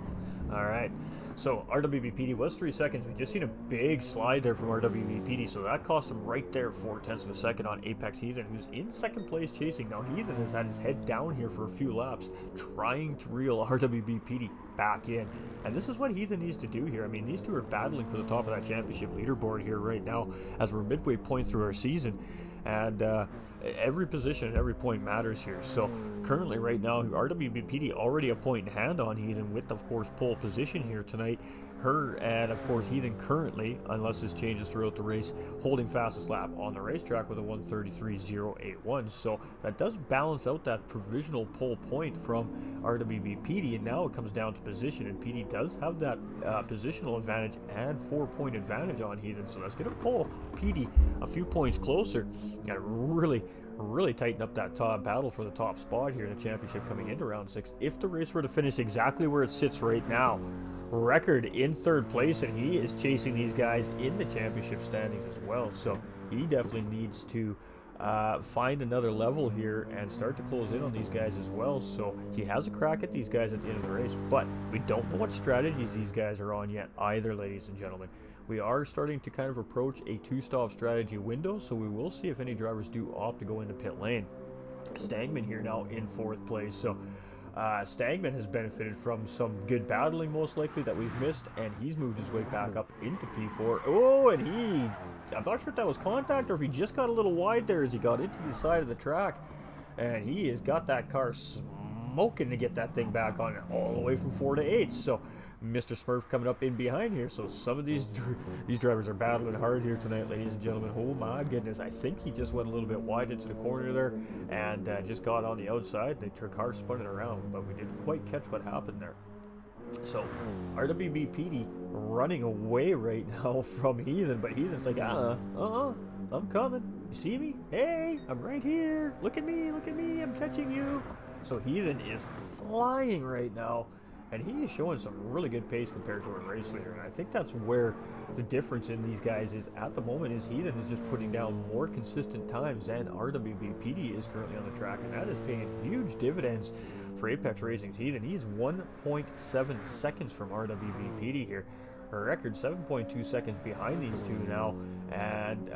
All right. So RWBPD was 3 seconds. We just seen a big slide there from RWBPD, so that cost him right there 0.4 of a second on Apex Heathen, who's in 2nd place chasing. Now Heathen has had his head down here for a few laps, trying to reel RWBPD back in, and this is what Heathen needs to do here. I mean, these two are battling for the top of that championship leaderboard here right now as we're midway point through our season, and every position and every point matters here. So currently right now, RWBPD already a point in hand on Heathen with, of course, pole position here tonight. Her and, of course, Heathen currently, unless this changes throughout the race, holding fastest lap on the racetrack with a 1:33.081. So that does balance out that provisional pole point from RWBPD, and now it comes down to position, and PD does have that positional advantage and 4-point advantage on Heathen. So that's going to pull PD a few points closer, and really tighten up that top battle for the top spot here in the championship coming into round 6. If the race were to finish exactly where it sits right now, Record in 3rd place, and he is chasing these guys in the championship standings as well. So he definitely needs to find another level here and start to close in on these guys as well. So he has a crack at these guys at the end of the race, but we don't know what strategies these guys are on yet either, ladies and gentlemen. We are starting to kind of approach a 2-stop strategy window, so we will see if any drivers do opt to go into pit lane. Stangman here now in 4th place, so Stangman has benefited from some good battling most likely that we've missed, and he's moved his way back up into P4. Oh, and I'm not sure if that was contact or if he just got a little wide there as he got into the side of the track, and he has got that car smoking to get that thing back on it all the way from 4 to 8. So Mr. Smurf coming up in behind here, so some of these drivers are battling hard here tonight, ladies and gentlemen. Oh my goodness, I think he just went a little bit wide into the corner there and just got on the outside. The car spun it around, but we didn't quite catch what happened there. So RWBPD running away right now from Heathen, but Heathen's like, I'm coming. You see me? Hey, I'm right here. Look at me, I'm catching you. So Heathen is flying right now, and he is showing some really good pace compared to a race leader, and I think that's where the difference in these guys is at the moment. Is Heathen is just putting down more consistent times than RWBPD is currently on the track, and that is paying huge dividends for Apex Racing's Heathen. He's 1.7 seconds from RWBPD here. A record 7.2 seconds behind these two now, and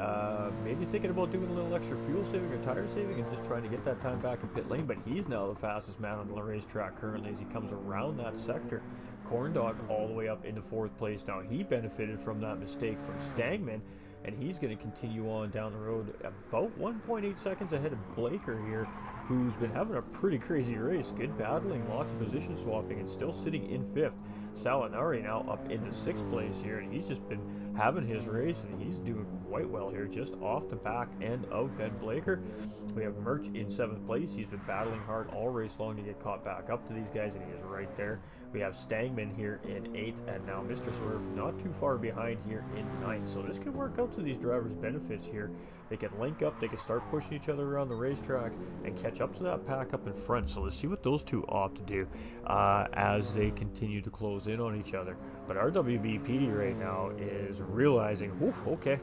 maybe thinking about doing a little extra fuel saving or tire saving and just trying to get that time back in pit lane, but he's now the fastest man on the racetrack currently as he comes around that sector. Corn Dog all the way up into 4th place. Now he benefited from that mistake from Stangman, and he's going to continue on down the road about 1.8 seconds ahead of Blaker here, who's been having a pretty crazy race. Good battling, lots of position swapping, and still sitting in 5th. Salinari now up into 6th place here, and he's just been having his race, and he's doing quite well here, just off the back end of Ben Blaker. We have Merch in 7th place. He's been battling hard all race long to get caught back up to these guys, and he is right there. We have Stangman here in 8th, and now Mr. Swerve not too far behind here in 9th. So this can work out to these drivers' benefits here. They can link up, they can start pushing each other around the racetrack and catch up to that pack up in front. So let's see what those two opt to do as they continue to close in on each other. But RWB PD right now is realizing, okay,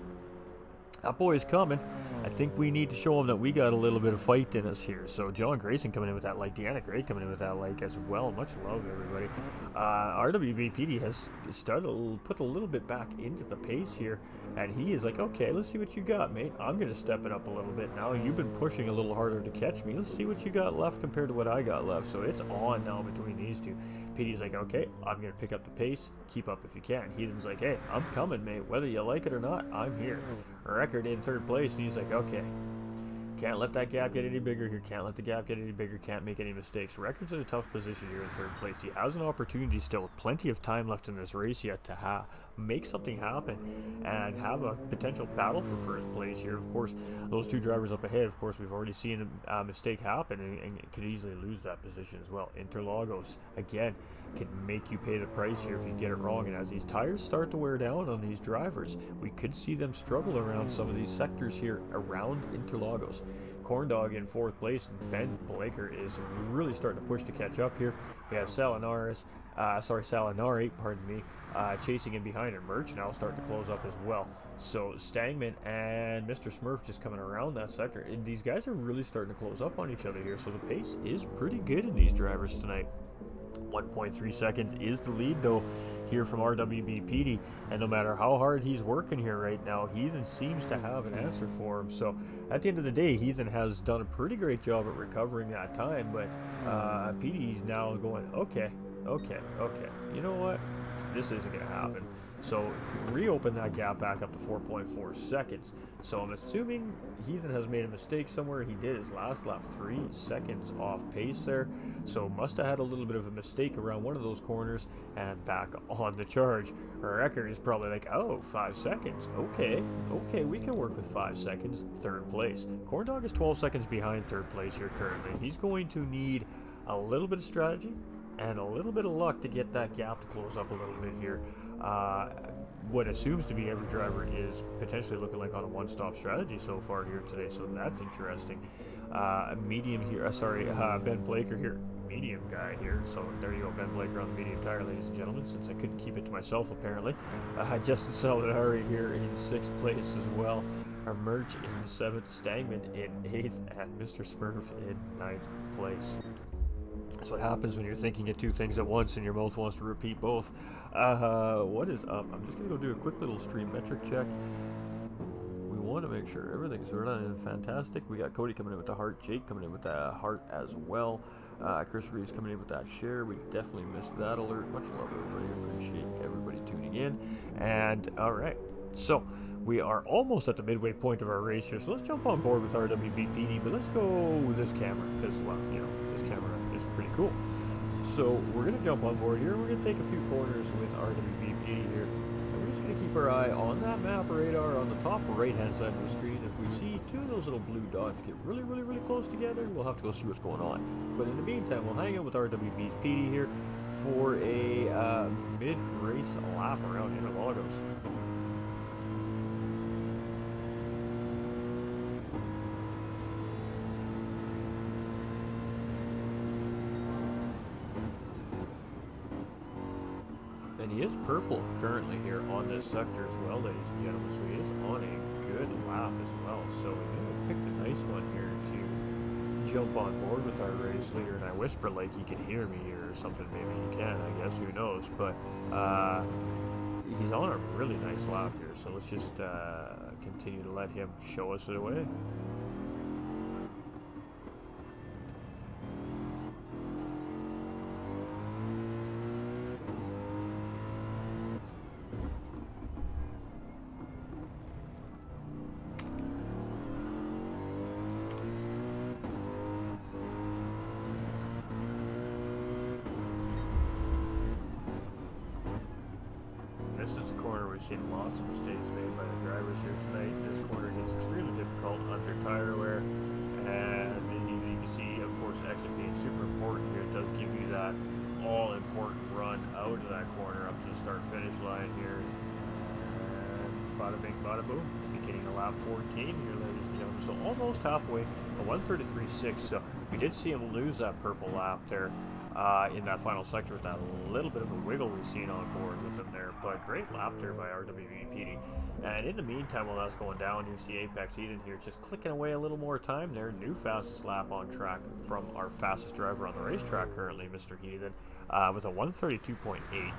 that boy is coming. I think we need to show him that we got a little bit of fight in us here. So John Grayson coming in with that like, Deanna Gray coming in with that like as well. Much love, everybody. RWB PD has started to put a little bit back into the pace here, and he is like, okay, let's see what you got, mate. I'm going to step it up a little bit now. You've been pushing a little harder to catch me. Let's see what you got left compared to what I got left. So it's on now between these two. PD's like, okay, I'm going to pick up the pace. Keep up if you can. Heathen's like, hey, I'm coming, mate. Whether you like it or not, I'm here. Record in 3rd place, and he's like, okay, can't let that gap get any bigger here. Can't let the gap get any bigger. Can't make any mistakes. Record's in a tough position here in 3rd place. He has an opportunity still with plenty of time left in this race yet to make something happen and have a potential battle for 1st place here. Of course, those two drivers up ahead, of course, we've already seen a mistake happen and could easily lose that position as well. Interlagos, again, can make you pay the price here if you get it wrong, and as these tires start to wear down on these drivers, we could see them struggle around some of these sectors here around Interlagos. Corndog in 4th place, and Ben Blaker is really starting to push to catch up here. We have Salinari, pardon me, chasing in behind, and Merch now starting to close up as well. So Stangman and Mr. Smurf just coming around that sector, and these guys are really starting to close up on each other here, so the pace is pretty good in these drivers tonight. 1.3 seconds is the lead though here from RWB PD, and no matter how hard he's working here right now, Heathen seems to have an answer for him. So at the end of the day, Heathen has done a pretty great job at recovering that time, but PD's now going, okay, you know what, this isn't gonna happen. So reopen that gap back up to 4.4 seconds. So I'm assuming Heathen has made a mistake somewhere. He did his last lap 3 seconds off pace there. So must have had a little bit of a mistake around one of those corners and back on the charge. Our record is probably like, oh, 5 seconds. Okay, we can work with 5 seconds. 3rd place. Corndog is 12 seconds behind 3rd place here currently. He's going to need a little bit of strategy and a little bit of luck to get that gap to close up a little bit here. What assumes to be every driver is potentially looking like on a one-stop strategy so far here today, so that's interesting. Medium here, Ben Blaker here, medium guy here, so there you go, Ben Blaker on the medium tire, ladies and gentlemen, since I couldn't keep it to myself apparently. Justin Salinari here in 6th place as well. Our Merch in 7th, Stangman in 8th, and Mr. Smurf in 9th place. That's what happens when you're thinking of two things at once and your mouth wants to repeat both. What is up? I'm just going to go do a quick little stream metric check. We want to make sure everything's running fantastic. We got Cody coming in with the heart, Jake coming in with the heart as well. Chris Reeves coming in with that share. We definitely missed that alert. Much love, everybody. Appreciate everybody tuning in. And all right, so we are almost at the midway point of our race here. So let's jump on board with RWB PD, but let's go with this camera because, well, you know, this camera is pretty cool. So we're going to jump on board here. We're going to take a few corners with RWB PD here. And we're just going to keep our eye on that map radar on the top right-hand side of the screen. If we see two of those little blue dots get really close together, we'll have to go see what's going on. But in the meantime, we'll hang out with RWB's PD here for a mid-race lap around Interlagos. And he is purple currently here on this sector as well, ladies and gentlemen, so he is on a good lap as well. So we may have picked a nice one here to jump on board with our race leader. And I whisper like you can hear me here or something, maybe you can, I guess, who knows. But he's on a really nice lap here, so let's just continue to let him show us the way. seen lots of mistakes made by the drivers here tonight. This corner gets extremely difficult under tire wear, and you can see, of course, exit being super important here. It does give you that all-important run out of that corner up to the start-finish line here. And bada bing, bada boom. Beginning of lap 14 here, ladies and gentlemen. So almost halfway, a 1:33.6. So we did see him lose that purple lap there in that final sector with that little bit of a wiggle we've seen on board with him there. But great lap there by RWBPD. And in the meantime, while that's going down, you see Apex Eden here just clicking away a little more time there. New fastest lap on track from our fastest driver on the racetrack currently, Mr. Heathen, with a 1:32.8.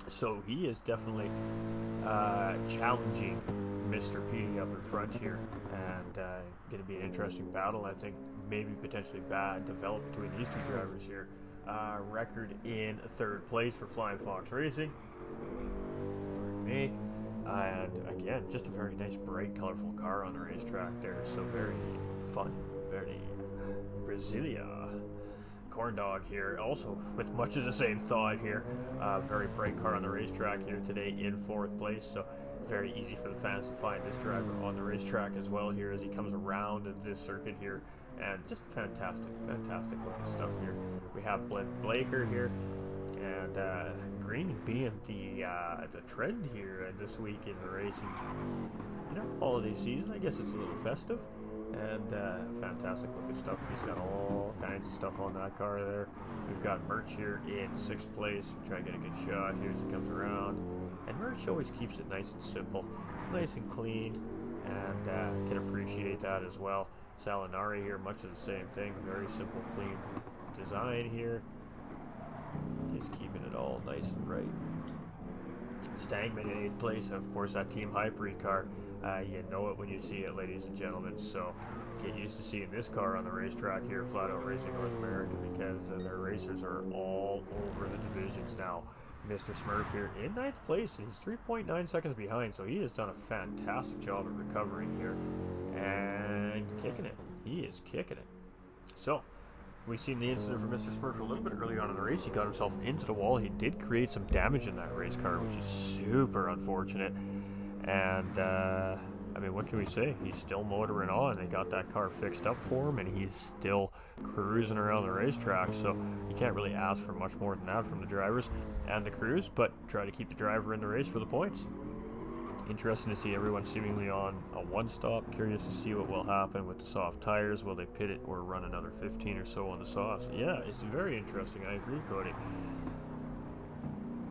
So he is definitely challenging Mr. PD up in front here, and going to be an interesting battle. I think maybe potentially develop between these two drivers here. Record in third place for Flying Fox Racing. Pardon me. And again, just a very nice, bright, colorful car on the racetrack there. So very fun, very Brasilia. Corn Dog here, also with much of the same thought here. Very bright car on the racetrack here today in fourth place. So very easy for the fans to find this driver on the racetrack as well here as he comes around this circuit here. And just fantastic, fantastic looking stuff here. We have Blake Blaker here, and green being the trend here this week in the racing, you know, holiday season. I guess it's a little festive, and fantastic looking stuff. He's got all kinds of stuff on that car there. We've got Merch here in sixth place. We try to get a good shot here as he comes around, and Merch always keeps it nice and simple, nice and clean, and can appreciate that as well. Salinari here, much of the same thing. Very simple, clean design here. Just keeping it all nice and right. Stangman in 8th place, and of course that Team Hypery car. You know it when you see it, ladies and gentlemen. So get used to seeing this car on the racetrack here, Flat Out Racing North America, because their racers are all over the divisions now. Mr. Smurf here in 9th place, and he's 3.9 seconds behind, so he has done a fantastic job at recovering here and kicking it. He is kicking it. So we've seen the incident for Mr. Smurf a little bit early on in the race. He got himself into the wall. He did create some damage in that race car, which is super unfortunate. And I mean, what can we say? He's still motoring on. They got that car fixed up for him, and he's still cruising around the racetrack. So you can't really ask for much more than that from the drivers and the crews, but try to keep the driver in the race for the points. Interesting to see everyone seemingly on a one-stop. Curious to see what will happen with the soft tires. Will they pit it or run another 15 or so on the softs? Yeah, it's very interesting. I agree, Cody.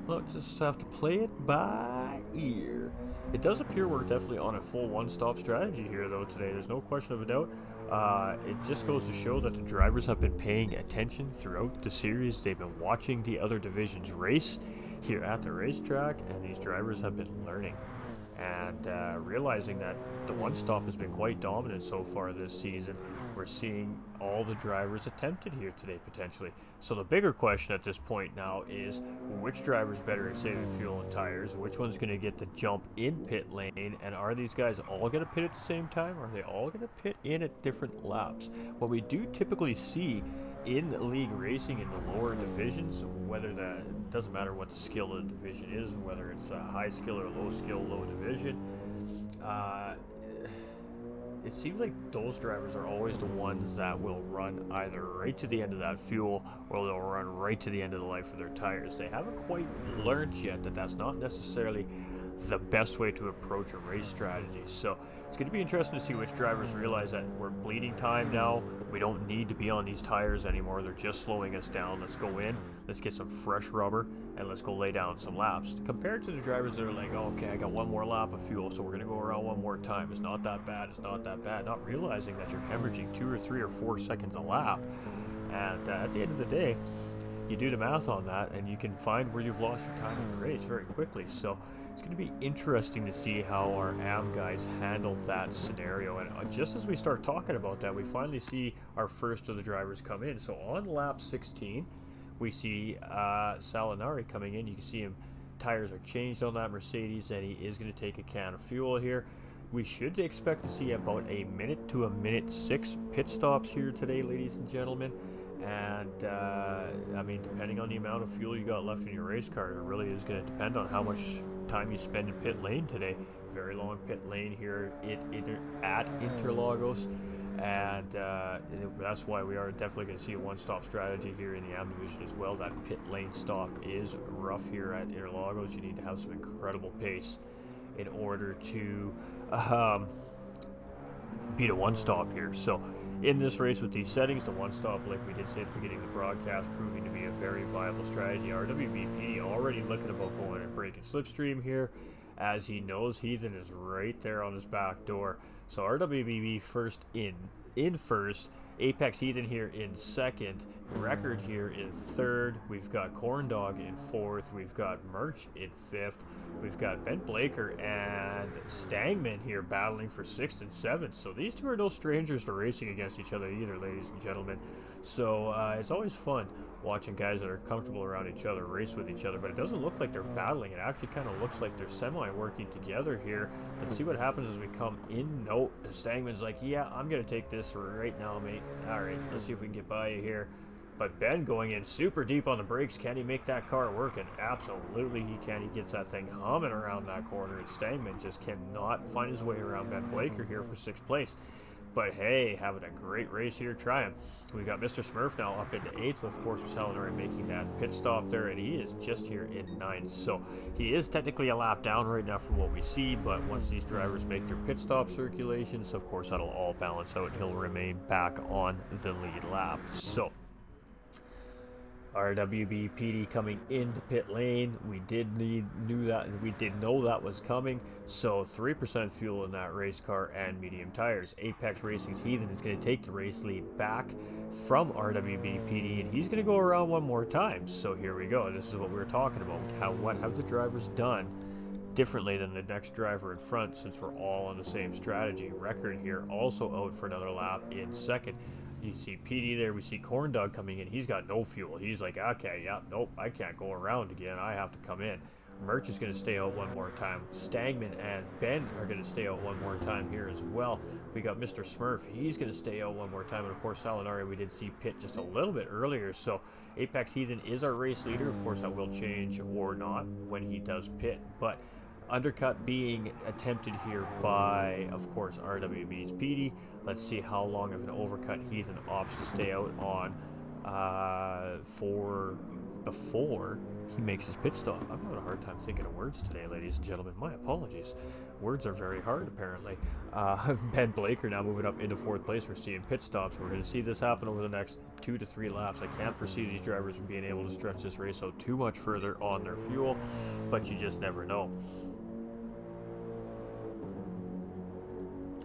Look, just have to play it by ear. It does appear we're definitely on a full one-stop strategy here, though, today. There's no question of a doubt. It just goes to show that the drivers have been paying attention throughout the series. They've been watching the other divisions race here at the racetrack, and these drivers have been learning and realizing that the one-stop has been quite dominant so far this season. We're seeing all the drivers attempted here today, potentially. So the bigger question at this point now is which driver's better at saving fuel and tires, which one's going to get the jump in pit lane, and are these guys all going to pit at the same time, or are they all going to pit in at different laps? What we do typically see in league racing in the lower divisions, whether that, it doesn't matter what the skill of the division is, whether it's a high skill or low skill, low division, it seems like those drivers are always the ones that will run either right to the end of that fuel, or they'll run right to the end of the life of their tires. They haven't quite learned yet that that's not necessarily the best way to approach a race strategy. So it's going to be interesting to see which drivers realize that we're bleeding time now. We don't need to be on these tires anymore. They're just slowing us down. Let's go in, let's get some fresh rubber, and let's go lay down some laps. Compared to the drivers that are like, oh, okay, I got one more lap of fuel, so we're going to go around one more time. It's not that bad. It's not that bad. Not realizing that you're hemorrhaging 2 or 3 or 4 seconds a lap. And at the end of the day, you do the math on that, and you can find where you've lost your time in the race very quickly. So it's going to be interesting to see how our AM guys handle that scenario. And just as we start talking about that, we finally see our first of the drivers come in. So on lap 16, we see Salinari coming in. You can see him, tires are changed on that Mercedes, and he is going to take a can of fuel here. We should expect to see about a minute to a minute 6 pit stops here today, ladies and gentlemen. And I mean, depending on the amount of fuel you got left in your race car, it really is going to depend on how much time you spend in pit lane today. Very long pit lane here at Interlagos, and that's why we are definitely going to see a one-stop strategy here in the AM division as well. That pit lane stop is rough here at Interlagos. You need to have some incredible pace in order to beat a one-stop here. So in this race with these settings, the one-stop, like we did say at the beginning of the broadcast, proving to be a very viable strategy. RWBP already looking about going and breaking slipstream here, as he knows Heathen is right there on his back door. So RWBP first in first, Apex Heathen here in second, Record here in third, we've got Corndog in fourth, we've got Merch in fifth, we've got Ben Blaker and Stangman here battling for sixth and seventh. So these two are no strangers to racing against each other either, ladies and gentlemen. So it's always fun watching guys that are comfortable around each other race with each other, but it doesn't look like they're battling. It actually kind of looks like they're semi-working together here. Let's see what happens as we come in. No, Stangman's like, yeah, I'm going to take this right now, mate. All right, let's see if we can get by you here. But Ben going in super deep on the brakes. Can he make that car work? And absolutely he can. He gets that thing humming around that corner, and Stangman just cannot find his way around Ben Blaker here for sixth place. But hey, having a great race here, trying. We got Mr. Smurf now up into 8th, of course, with Salinari making that pit stop there, and he is just here in 9th. So he is technically a lap down right now from what we see, but once these drivers make their pit stop circulations, of course, that'll all balance out, and he'll remain back on the lead lap. So RWB PD coming into pit lane. We did know that was coming. So 3% fuel in that race car and medium tires. Apex Racing's Heathen is going to take the race lead back from RWB PD, and he's going to go around one more time. So here we go. This is what we were talking about. What have the drivers done differently than the next driver in front, since we're all on the same strategy? Record here also out for another lap in second. You see PD there, we see Corndog coming in. He's got no fuel. He's like, okay, yeah, nope, I can't go around again. I have to come in. Merch is going to stay out one more time. Stangman and Ben are going to stay out one more time here as well. We got Mr. Smurf. He's going to stay out one more time. And, of course, Salinari, we did see pit just a little bit earlier. So Apex Heathen is our race leader. Of course, that will change or not when he does pit. But undercut being attempted here by, of course, RWB's PD. Let's see how long of an overcut Heathen opts to stay out on for before he makes his pit stop. I'm having a hard time thinking of words today, ladies and gentlemen. My apologies. Words are very hard, apparently. Ben Blaker now moving up into fourth place. We're seeing pit stops. We're going to see this happen over the next 2 to 3 laps. I can't foresee these drivers being able to stretch this race out too much further on their fuel, but you just never know.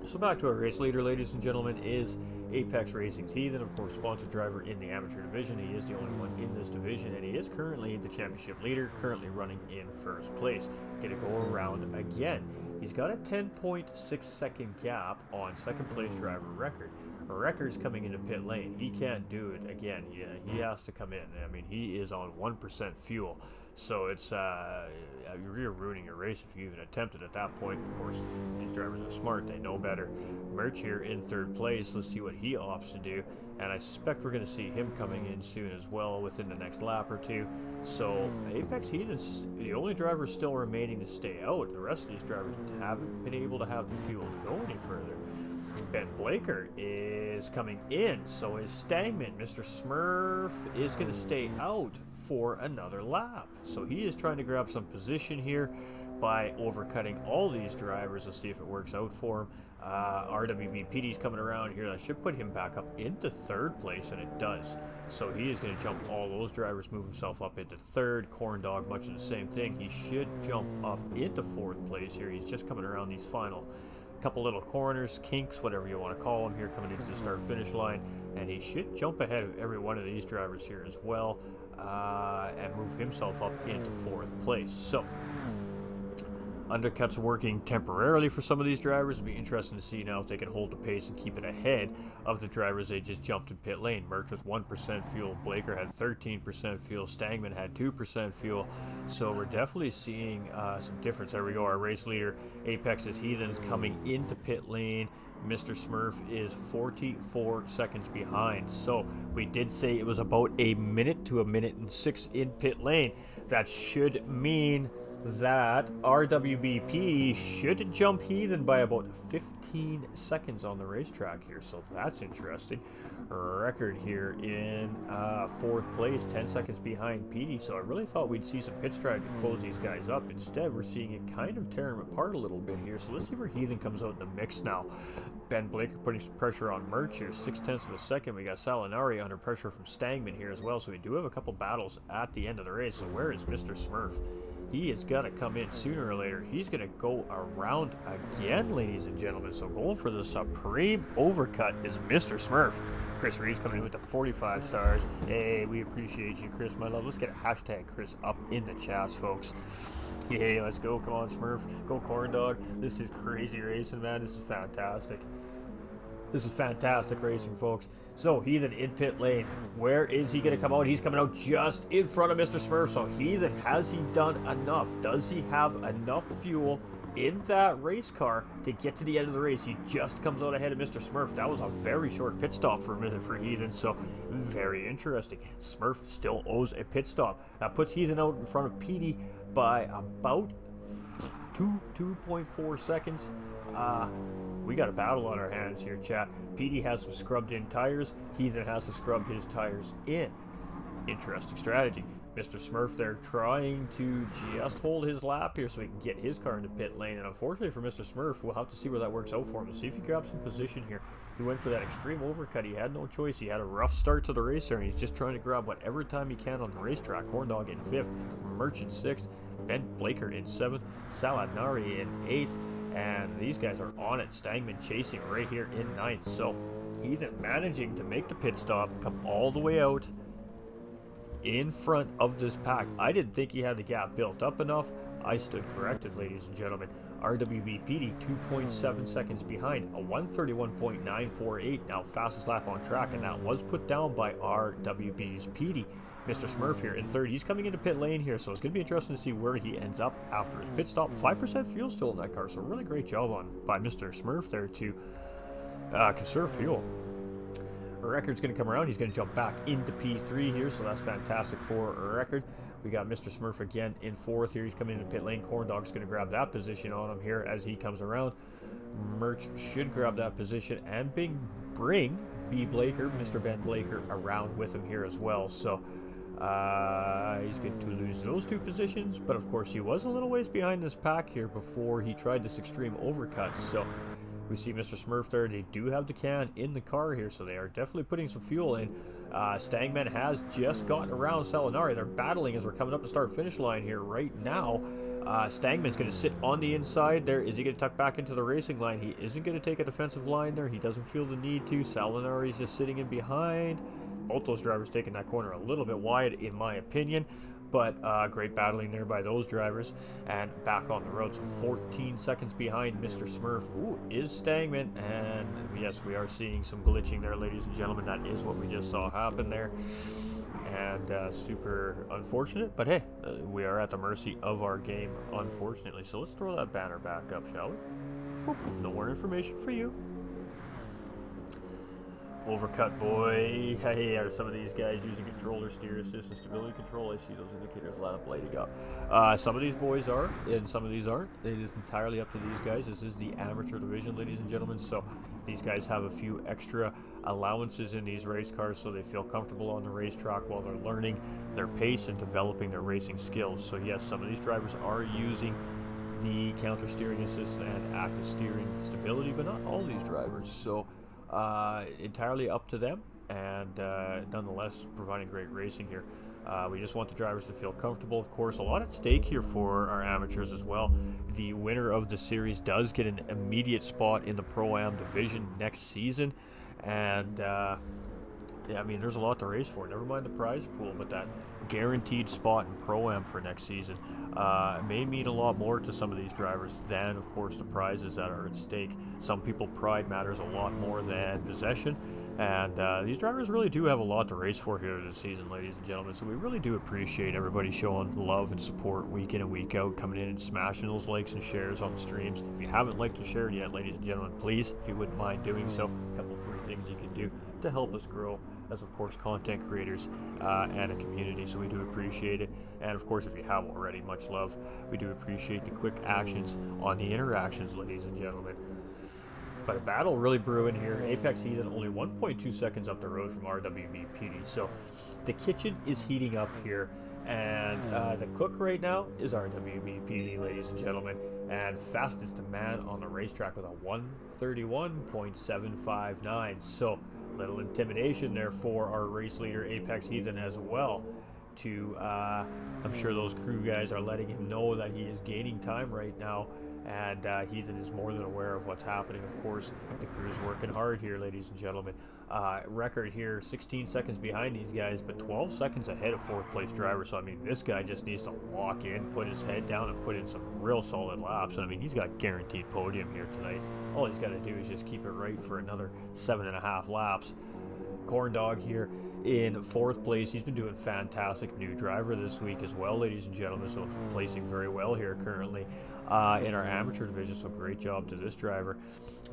So back to our race leader, ladies and gentlemen, is Apex Racing's Heathen, of course, sponsored driver in the amateur division. He is the only one in this division, and he is currently the championship leader, currently running in first place. Going to go around again. He's got a 10.6 second gap on second place driver Record. Record's coming into pit lane. He can't do it again. He has to come in. I mean, he is on 1% fuel. So it's you're ruining your race if you even attempt it at that point. Of course, these drivers are smart. They know better. Merch here in third place. Let's see what he opts to do. And I suspect we're going to see him coming in soon as well within the next lap or two. So Apex Heathen's the only driver still remaining to stay out. The rest of these drivers haven't been able to have the fuel to go any further. Ben Blaker is coming in. So is Stangman. Mr. Smurf is going to stay out for another lap. So he is trying to grab some position here by overcutting all these drivers. Let's see if it works out for him. RWB PD's coming around here. That should put him back up into third place, and it does. So he is going to jump all those drivers, move himself up into third. Corndog, much of the same thing. He should jump up into fourth place here. He's just coming around these final couple little corners, kinks, whatever you want to call them here, coming into the start finish line, and he should jump ahead of every one of these drivers here as well, and move himself up into fourth place. So undercuts working temporarily for some of these drivers. It'll be interesting to see now if they can hold the pace and keep it ahead of the drivers they just jumped in pit lane. Merch with 1% fuel, Blaker had 13% fuel, Stangman had 2% fuel. So we're definitely seeing some difference. There we go, our race leader, Apex's Heathens, coming into pit lane. Mr. Smurf is 44 seconds behind. So we did say it was about a minute to a minute and 6 in pit lane. That should mean that RWBP should jump Heathen by about 15 seconds on the racetrack here, so that's interesting. Record here in 4th place, 10 seconds behind Petey, so I really thought we'd see some pit strategy to close these guys up. Instead, we're seeing it kind of tear them apart a little bit here, so let's see where Heathen comes out in the mix now. Ben Blaker putting some pressure on Merch here, 0.6 of a second. We got Salinari under pressure from Stangman here as well, so we do have a couple battles at the end of the race. So where is Mr. Smurf? He has got to come in sooner or later. He's going to go around again, ladies and gentlemen. So going for the supreme overcut is Mr. Smurf. Chris Reeves coming in with the 45 stars. Hey, we appreciate you, Chris, my love. Let's get a hashtag Chris up in the chats, folks. Hey, let's go. Come on, Smurf. Go, Corn Dog. This is crazy racing, man. This is fantastic. This is fantastic racing, folks. So, Heathen in pit lane. Where is he going to come out? He's coming out just in front of Mr. Smurf. So, Heathen, has he done enough? Does he have enough fuel in that race car to get to the end of the race? He just comes out ahead of Mr. Smurf. That was a very short pit stop for a minute for Heathen. So, very interesting. Smurf still owes a pit stop. That puts Heathen out in front of Petey by about 2.4 seconds. We got a battle on our hands here, chat. Petey has some scrubbed in tires. Heathen has to scrub his tires in. Interesting strategy. Mr. Smurf there trying to just hold his lap here so he can get his car into pit lane. And unfortunately for Mr. Smurf, we'll have to see where that works out for him. To see if he grabs some position here. He went for that extreme overcut. He had no choice. He had a rough start to the race there, and he's just trying to grab whatever time he can on the racetrack. Horndog in 5th, Merch in 6th, Ben Blaker in 7th, Salinari in 8th. And these guys are on it. Stangman chasing right here in 9th. So he's managing to make the pit stop, come all the way out in front of this pack. I didn't think he had the gap built up enough. I stood corrected, ladies and gentlemen. RWB PD 2.7 seconds behind, a 131.948, now fastest lap on track, and that was put down by RWB's PD. Mr. Smurf here in 3rd. He's coming into pit lane here, so it's going to be interesting to see where he ends up after his pit stop. 5% fuel still in that car, so really great job by Mr. Smurf there to conserve fuel. Record's going to come around. He's going to jump back into P3 here, so that's fantastic for Record. We got Mr. Smurf again in 4th here. He's coming into pit lane. Corn Dog's going to grab that position on him here as he comes around. Merch should grab that position and bring B. Blaker, Mr. Ben Blaker, around with him here as well. So he's going to lose those 2 positions, but of course he was a little ways behind this pack here before he tried this extreme overcut. So we see Mr. Smurf there. They do have the can in the car here, so they are definitely putting some fuel in. Stangman has just gotten around Salinari. They're battling as we're coming up the start-finish line here right now. Stangman's going to sit on the inside there. Is he going to tuck back into the racing line? He isn't going to take a defensive line there. He doesn't feel the need to. Salinari's just sitting in behind. Both those drivers taking that corner a little bit wide, in my opinion. But great battling there by those drivers. And back on the road, so 14 seconds behind Mr. Smurf. Ooh, is Stangman. And yes, we are seeing some glitching there, ladies and gentlemen. That is what we just saw happen there. And super unfortunate. But hey, we are at the mercy of our game, unfortunately. So let's throw that banner back up, shall we? Boop. No more information for you. Overcut boy. Hey, are some of these guys using controller, steer assist, and stability control? I see those indicators light up lighting up. Some of these boys are, and some of these aren't. It is entirely up to these guys. This is the amateur division, ladies and gentlemen. So these guys have a few extra allowances in these race cars so they feel comfortable on the racetrack while they're learning their pace and developing their racing skills. So yes, some of these drivers are using the counter steering assist and active steering stability, but not all these drivers. So entirely up to them, and nonetheless providing great racing here. We just want the drivers to feel comfortable. Of course, a lot at stake here for our amateurs as well. The winner of the series does get an immediate spot in the Pro-Am division next season, and yeah, I mean, there's a lot to race for. Never mind the prize pool, but that guaranteed spot in Pro-Am for next season may mean a lot more to some of these drivers than, of course, the prizes that are at stake. Some people, pride matters a lot more than possession, and these drivers really do have a lot to race for here this season, ladies and gentlemen. So we really do appreciate everybody showing love and support week in and week out, coming in and smashing those likes and shares on the streams. If you haven't liked and shared yet, ladies and gentlemen, please, if you wouldn't mind doing so, a couple free things you can do to help us grow as of course content creators and a community, so we do appreciate it. And of course, if you have already, much love. We do appreciate the quick actions on the interactions, ladies and gentlemen. But a battle really brewing here. Apex Heathen only 1.2 seconds up the road from RWBPD, so the kitchen is heating up here. And the cook right now is RWBPD, ladies and gentlemen, and fastest man on the racetrack with a 131.759. So little intimidation there for our race leader Apex Heathen as well. I'm sure those crew guys are letting him know that he is gaining time right now, and Heathen is more than aware of what's happening. Of course, the crew is working hard here, ladies and gentlemen. Record here, 16 seconds behind these guys, but 12 seconds ahead of fourth place driver. So I mean, this guy just needs to lock in, put his head down, and put in some real solid laps. And I mean, he's got guaranteed podium here tonight. All he's got to do is just keep it right for another 7.5 laps. Corn Dog here in fourth place. He's been doing fantastic. New driver this week as well, ladies and gentlemen, so placing very well here currently in our amateur division, so great job to this driver.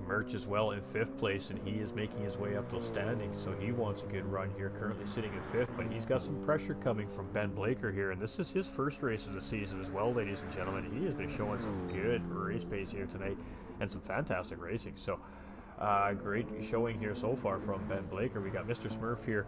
Merch as well in fifth place, and he is making his way up those standings, so he wants a good run here, currently sitting in fifth, but he's got some pressure coming from Ben Blaker here, and this is his first race of the season as well, ladies and gentlemen. He has been showing some good race pace here tonight and some fantastic racing, so great showing here so far from Ben Blaker. We got Mr. Smurf here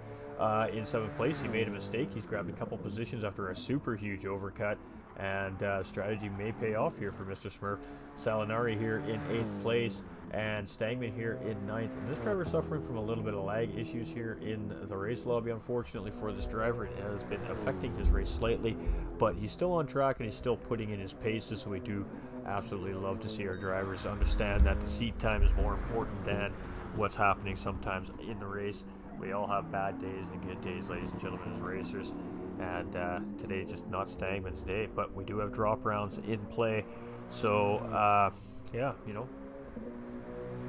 in seventh place. He made a mistake. He's grabbed a couple positions after a super huge overcut, and strategy may pay off here for Mr. Smurf. Salinari here in eighth place, and Stangman here in ninth. And this driver suffering from a little bit of lag issues here in the race lobby. Unfortunately for this driver, it has been affecting his race slightly, but he's still on track and he's still putting in his paces, so we do absolutely love to see our drivers understand that the seat time is more important than what's happening sometimes in the race. We all have bad days and good days, ladies and gentlemen, as racers, and today is just not Stangman's day, but we do have drop rounds in play, so yeah, you know,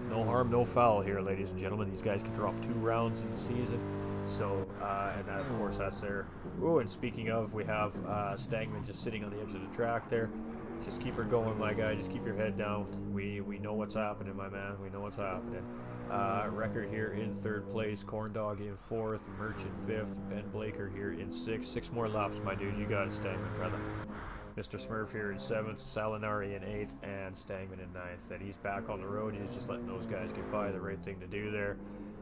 no harm, no foul here, ladies and gentlemen. These guys can drop 2 rounds in the season, so and that, of course, that's there. Oh, and speaking of, we have Stangman just sitting on the edge of the track there. Just keep her going, my guy. Just keep your head down. We know what's happening, my man. We know what's happening. Record here in third place. Corn Dog in fourth. Merch in fifth. Ben Blaker here in sixth. 6 more laps, my dude. You got it, Stangman, brother. Mr. Smurf here in seventh. Salinari in eighth. And Stangman in ninth. And he's back on the road. He's just letting those guys get by. The right thing to do there.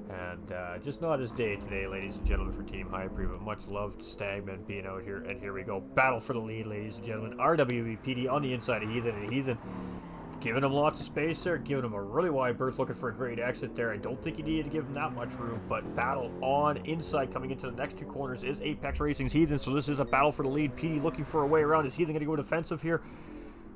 And just not his day today, ladies and gentlemen, for Team Hyperi, but much love to Stagman being out here. And here we go. Battle for the lead, ladies and gentlemen. RWBPD on the inside of Heathen, and Heathen giving him lots of space there, giving him a really wide berth, looking for a great exit there. I don't think you needed to give him that much room, but battle on inside coming into the next 2 corners is Apex Racing's Heathen, so this is a battle for the lead. PD looking for a way around. Is Heathen going to go defensive here?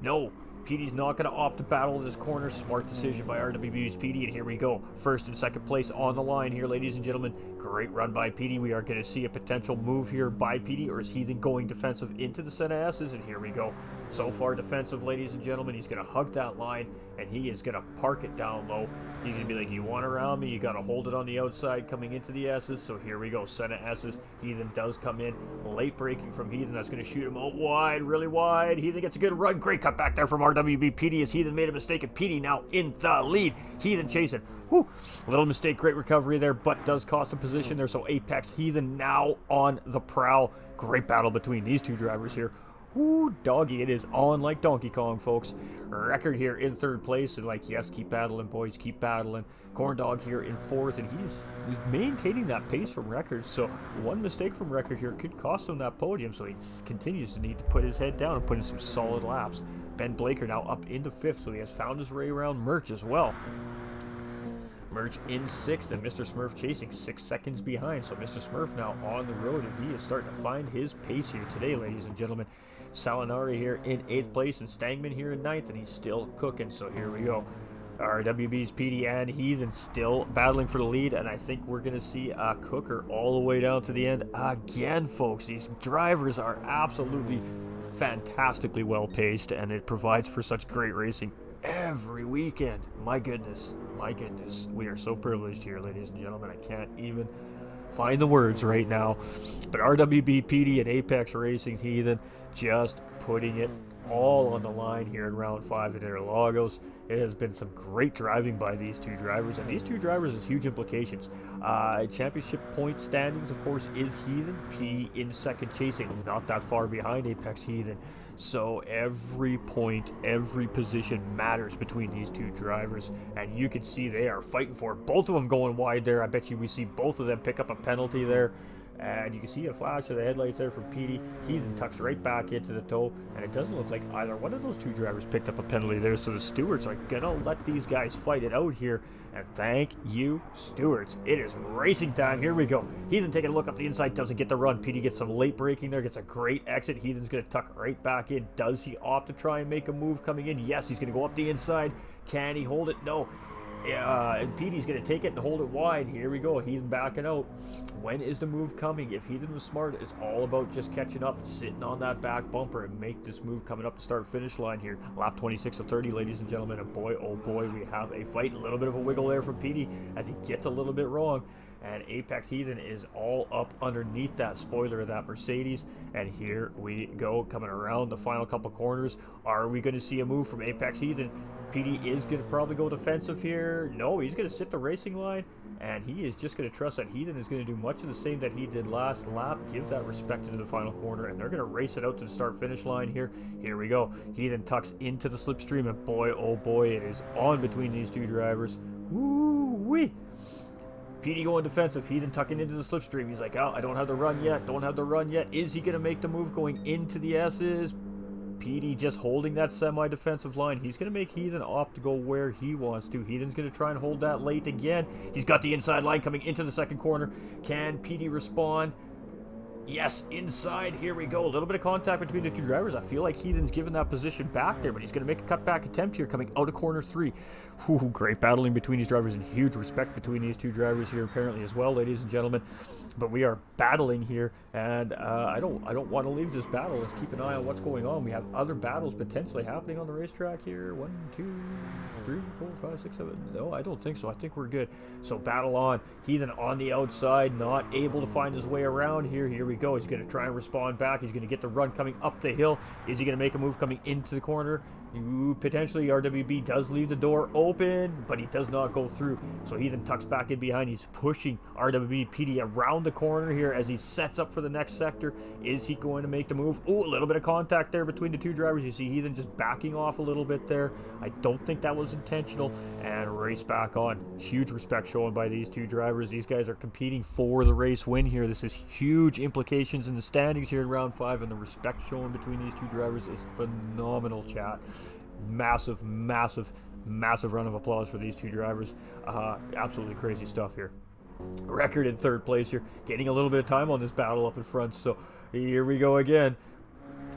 No. PD's not going to opt to battle this corner. Smart decision by RWB's PD, and here we go. First and second place on the line here, ladies and gentlemen. Great run by PD. We are going to see a potential move here by PD, or is Heathen going defensive into the Senna S's? And here we go. So far defensive, ladies and gentlemen. He's going to hug that line, and he is going to park it down low. He's going to be like, you want around me? You got to hold it on the outside coming into the S's. So here we go. Senna S's. Heathen does come in. Late braking from Heathen. That's going to shoot him out wide, really wide. Heathen gets a good run. Great cut back there from RWB. PD as Heathen made a mistake, and PD now in the lead. Heathen chasing. Whew. Little mistake. Great recovery there, but does cost a position there. So Apex Heathen now on the prowl. Great battle between these 2 drivers here. Ooh, doggy, it is on like Donkey Kong, folks. Record here in third place, and like, yes, keep battling, boys, keep battling. Corn Dog here in fourth, and he's maintaining that pace from Record, so one mistake from Record here could cost him that podium, so he continues to need to put his head down and put in some solid laps. Ben Blaker now up into fifth, so he has found his way around Merch as well. Merch in sixth, and Mr. Smurf chasing 6 seconds behind, so Mr. Smurf now on the road, and he is starting to find his pace here today, ladies and gentlemen. Salinari here in 8th place, and Stangman here in 9th, and he's still cooking, so here we go. RWB's PD and Heathen still battling for the lead, and I think we're going to see a cooker all the way down to the end again, folks. These drivers are absolutely fantastically well paced, and it provides for such great racing every weekend. My goodness, we are so privileged here, ladies and gentlemen. I can't even find the words right now, but RWB PD and Apex Racing Heathen just putting it all on the line here in round 5 at Interlagos. It has been some great driving by these two drivers, and these two drivers has huge implications. Championship point standings, of course, is Heathen. P in second chasing, not that far behind Apex Heathen. So every point, every position matters between these two drivers, and you can see they are fighting for it. Both of them going wide there. I bet you we see both of them pick up a penalty there. And you can see a flash of the headlights there from Petey. Heathen tucks right back into the toe, and it doesn't look like either one of those two drivers picked up a penalty there, so the stewards are gonna let these guys fight it out here. And thank you, stewards. It is racing time. Here we go. Heathen taking a look up the inside, doesn't get the run. Petey gets some late braking there, gets a great exit. Heathen's gonna tuck right back in. Does he opt to try and make a move coming in? Yes, he's gonna go up the inside. Can he hold it? No. And Petey's going to take it and hold it wide. Here we go. Heathen backing out. When is the move coming? If Heathen was smart, it's all about just catching up, sitting on that back bumper, and make this move coming up to start-finish line here. Lap 26 of 30, ladies and gentlemen. And boy, oh boy, we have a fight. A little bit of a wiggle there from Petey as he gets a little bit wrong. And Apex Heathen is all up underneath that spoiler of that Mercedes. And here we go, coming around the final couple corners. Are we going to see a move from Apex Heathen? Petey is going to probably go defensive here. No, he's going to sit the racing line. And he is just going to trust that Heathen is going to do much of the same that he did last lap. Give that respect into the final corner. And they're going to race it out to the start-finish line here. Here we go. Heathen tucks into the slipstream. And boy, oh boy, it is on between these two drivers. Woo-wee! Petey going defensive. Heathen tucking into the slipstream. He's like, oh, I don't have the run yet. Don't have the run yet. Is he going to make the move going into the S's? Petey just holding that semi-defensive line. He's going to make Heathen opt to go where he wants to. Heathen's going to try and hold that late again. He's got the inside line coming into the second corner. Can Petey respond? Yes, inside. Here we go. A little bit of contact between the two drivers. I feel like Heathen's given that position back there, but he's going to make a cutback attempt here coming out of corner 3. Whew, great battling between these drivers and huge respect between these two drivers here apparently as well, ladies and gentlemen. But we are battling here, and I don't want to leave this battle. Let's keep an eye on what's going on. We have other battles potentially happening on the racetrack here. 1, 2, 3, 4, 5, 6, 7. No, I don't think so. I think we're good. So battle on. Heathen on the outside, not able to find his way around here. Here we go. He's going to try and respond back. He's going to get the run coming up the hill. Is he going to make a move coming into the corner? Ooh, potentially RWB does leave the door open, but he does not go through. So Heathen tucks back in behind. He's pushing RWB Petey around the corner here as he sets up for the next sector. Is he going to make the move? Ooh, a little bit of contact there between the two drivers. You see Heathen just backing off a little bit there. I don't think that was intentional. And race back on. Huge respect shown by these two drivers. These guys are competing for the race win here. This is huge implications in the standings here in round 5, and the respect shown between these two drivers is phenomenal, chat. Massive, massive, massive round of applause for these two drivers. Absolutely crazy stuff here. Record in third place here. Getting a little bit of time on this battle up in front. So here we go again.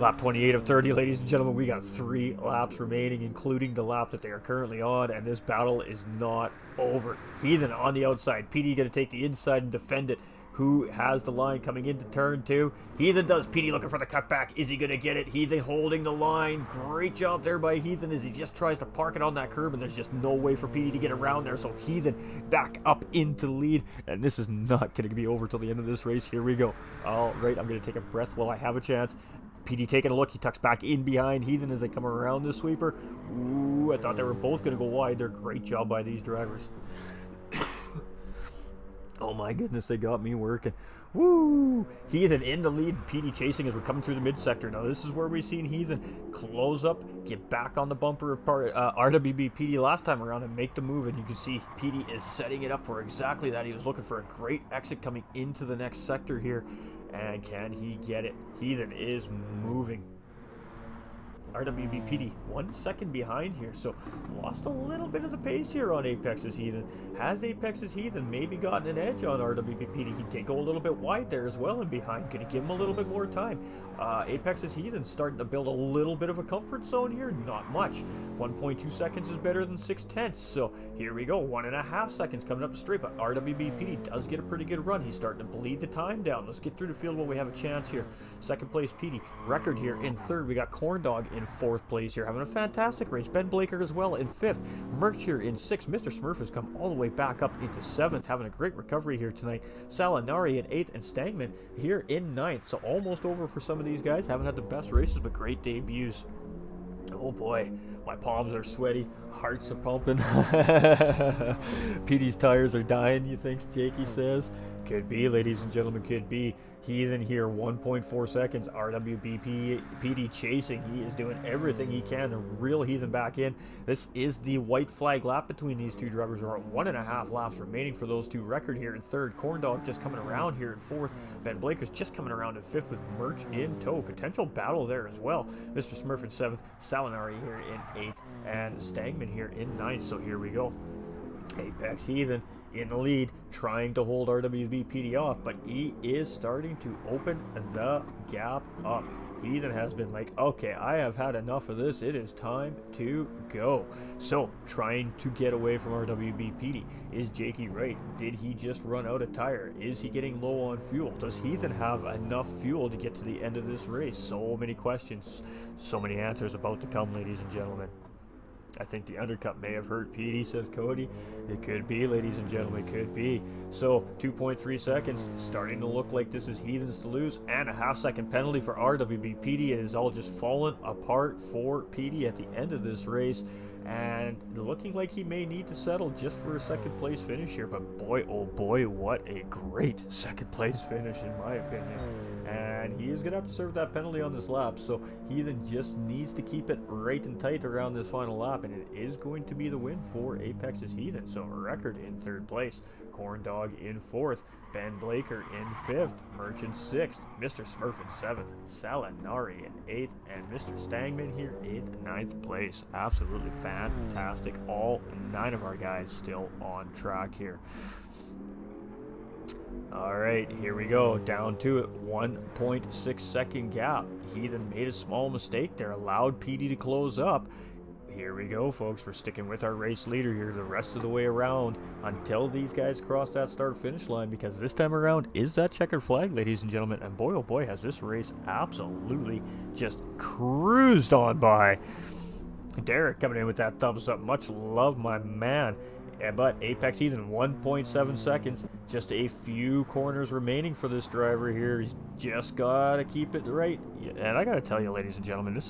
Lap 28 of 30, ladies and gentlemen. We got 3 laps remaining, including the lap that they are currently on, and this battle is not over. Heathen on the outside. Petey going to take the inside and defend it. Who has the line coming into turn 2? Heathen does. Petey looking for the cutback. Is he going to get it? Heathen holding the line. Great job there by Heathen as he just tries to park it on that curb, and there's just no way for Petey to get around there. So Heathen back up into the lead, and this is not going to be over till the end of this race. Here we go. All right, I'm going to take a breath while I have a chance. Petey taking a look. He tucks back in behind Heathen as they come around the sweeper. Ooh, I thought they were both going to go wide there. Great job by these drivers. Oh my goodness, they got me working. Woo! Heathen in the lead. Petey chasing as we're coming through the mid-sector. Now this is where we've seen Heathen close up, get back on the bumper of RWB Petey last time around and make the move. And you can see Petey is setting it up for exactly that. He was looking for a great exit coming into the next sector here. And can he get it? Heathen is moving. RWB Petey 1 second behind here, so lost a little bit of the pace here on Apex's Heathen. Has Apex's Heathen maybe gotten an edge on RWB Petey? He did go a little bit wide there as well and behind. Could he give him a little bit more time? Apex's Heathen starting to build a little bit of a comfort zone here. Not much. 1.2 seconds is better than 6/10. So here we go. 1.5 seconds coming up the straight, but RWB Petey does get a pretty good run. He's starting to bleed the time down. Let's get through the field while we have a chance here. Second place Petey. Record here in third. We got Corn Dog in fourth place here, having a fantastic race. Ben Blaker as well in fifth. Merch here in sixth. Mr. Smurf has come all the way back up into seventh, having a great recovery here tonight. Salinari in eighth, and Stangman here in ninth. So almost over for some of these guys. Haven't had the best races, but great debuts. Oh boy, my palms are sweaty, hearts are pumping. PD's tires are dying, you think, Jakey says? Could be, ladies and gentlemen, could be. He's in here 1.4 seconds. RWBP PD chasing. He is doing everything he can to reel Heathen back in. This is the white flag lap between these two drivers. There are 1.5 laps remaining for those two. Record here in third. Corndog just coming around here in fourth. Ben Blaker's just coming around in fifth with Merch in tow. Potential battle there as well. Mr. Smurf in seventh. Salinari here in eighth. And Stangman here in ninth. So here we go. Apex Heathen in the lead, trying to hold RWB PD off, but he is starting to open the gap up. Heathen has been like, okay, I have had enough of this. It is time to go. So, trying to get away from RWB PD. Is Jakey right? Did he just run out of tire? Is he getting low on fuel? Does Heathen have enough fuel to get to the end of this race? So many questions, so many answers about to come, ladies and gentlemen. I think the undercut may have hurt PD, says Cody. It could be, ladies and gentlemen, it could be. So, 2.3 seconds, starting to look like this is Heathens to lose, and a half-second penalty for RWB. PD. It has all just fallen apart for PD at the end of this race, and looking like he may need to settle just for a second-place finish here. But boy, oh boy, what a great second-place finish, in my opinion. And he is going to have to serve that penalty on this lap, so Heathen just needs to keep it right and tight around this final lap, and it is going to be the win for Apex's Heathen. So Record in third place, Corndog in fourth, Ben Blaker in fifth, Merchant sixth, Mr. Smurf in seventh, Salinari in eighth, and Mr. Stangman here in ninth place. Absolutely fantastic. All 9 of our guys still on track here. Alright, here we go, down to it, 1.6 second gap. Heathen made a small mistake there, allowed PD to close up. Here we go, folks, we're sticking with our race leader here the rest of the way around until these guys cross that start-finish line, because this time around is that checkered flag, ladies and gentlemen, and boy oh boy has this race absolutely just cruised on by. Derek coming in with that thumbs up, much love, my man. But Apex Heathen 1.7 seconds, just a few corners remaining for this driver here. He's just got to keep it right. And I got to tell you, ladies and gentlemen,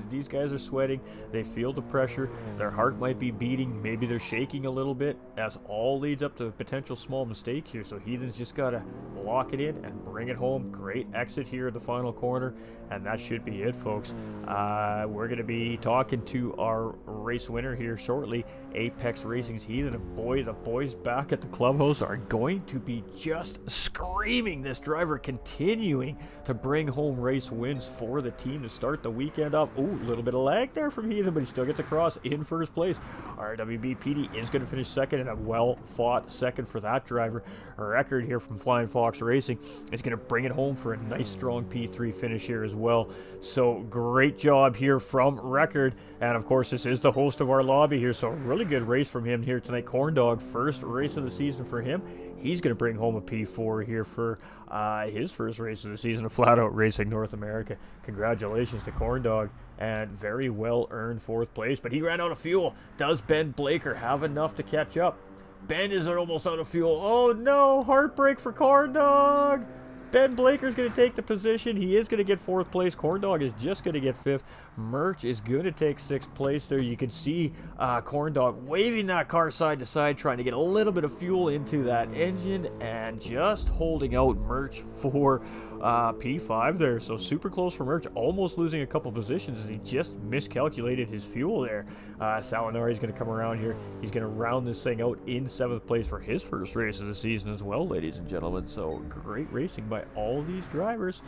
these guys are sweating. They feel the pressure. Their heart might be beating. Maybe they're shaking a little bit. That's all leads up to a potential small mistake here. So Heathen's just got to lock it in and bring it home. Great exit here at the final corner. And that should be it, folks. We're going to be talking to our race winner here shortly, Apex Racing's Heathen. And boy, the boys back at the clubhouse are going to be just screaming this driver, continuing to bring home race wins for the team to start the weekend off. Ooh, a little bit of lag there from Heathen, but he still gets across in first place. RWB PD is going to finish second, and a well-fought second for that driver. A Record here from Flying Fox Racing is going to bring it home for a nice, strong P3 finish here as well. So, great job here from Record. And, of course, this is the host of our lobby here, so a really good race from him here tonight. Corndog, first race of the season for him. He's going to bring home a P4 here for his first race of the season of Flat Out Racing North America. Congratulations to Corndog, and very well earned fourth place. But he ran out of fuel. Does Ben Blaker have enough to catch up? Ben is almost out of fuel. Oh no, heartbreak for Corndog. Ben Blaker's going to take the position. He is going to get fourth place. Corndog is just going to get fifth. Merch is going to take sixth place there. You can see Corndog waving that car side to side, trying to get a little bit of fuel into that engine, and just holding out Merch for P5 there. So super close for Merch, almost losing a couple positions as he just miscalculated his fuel there. Salinari is going to come around here. He's going to round this thing out in seventh place for his first race of the season as well, ladies and gentlemen. So great racing by all these drivers.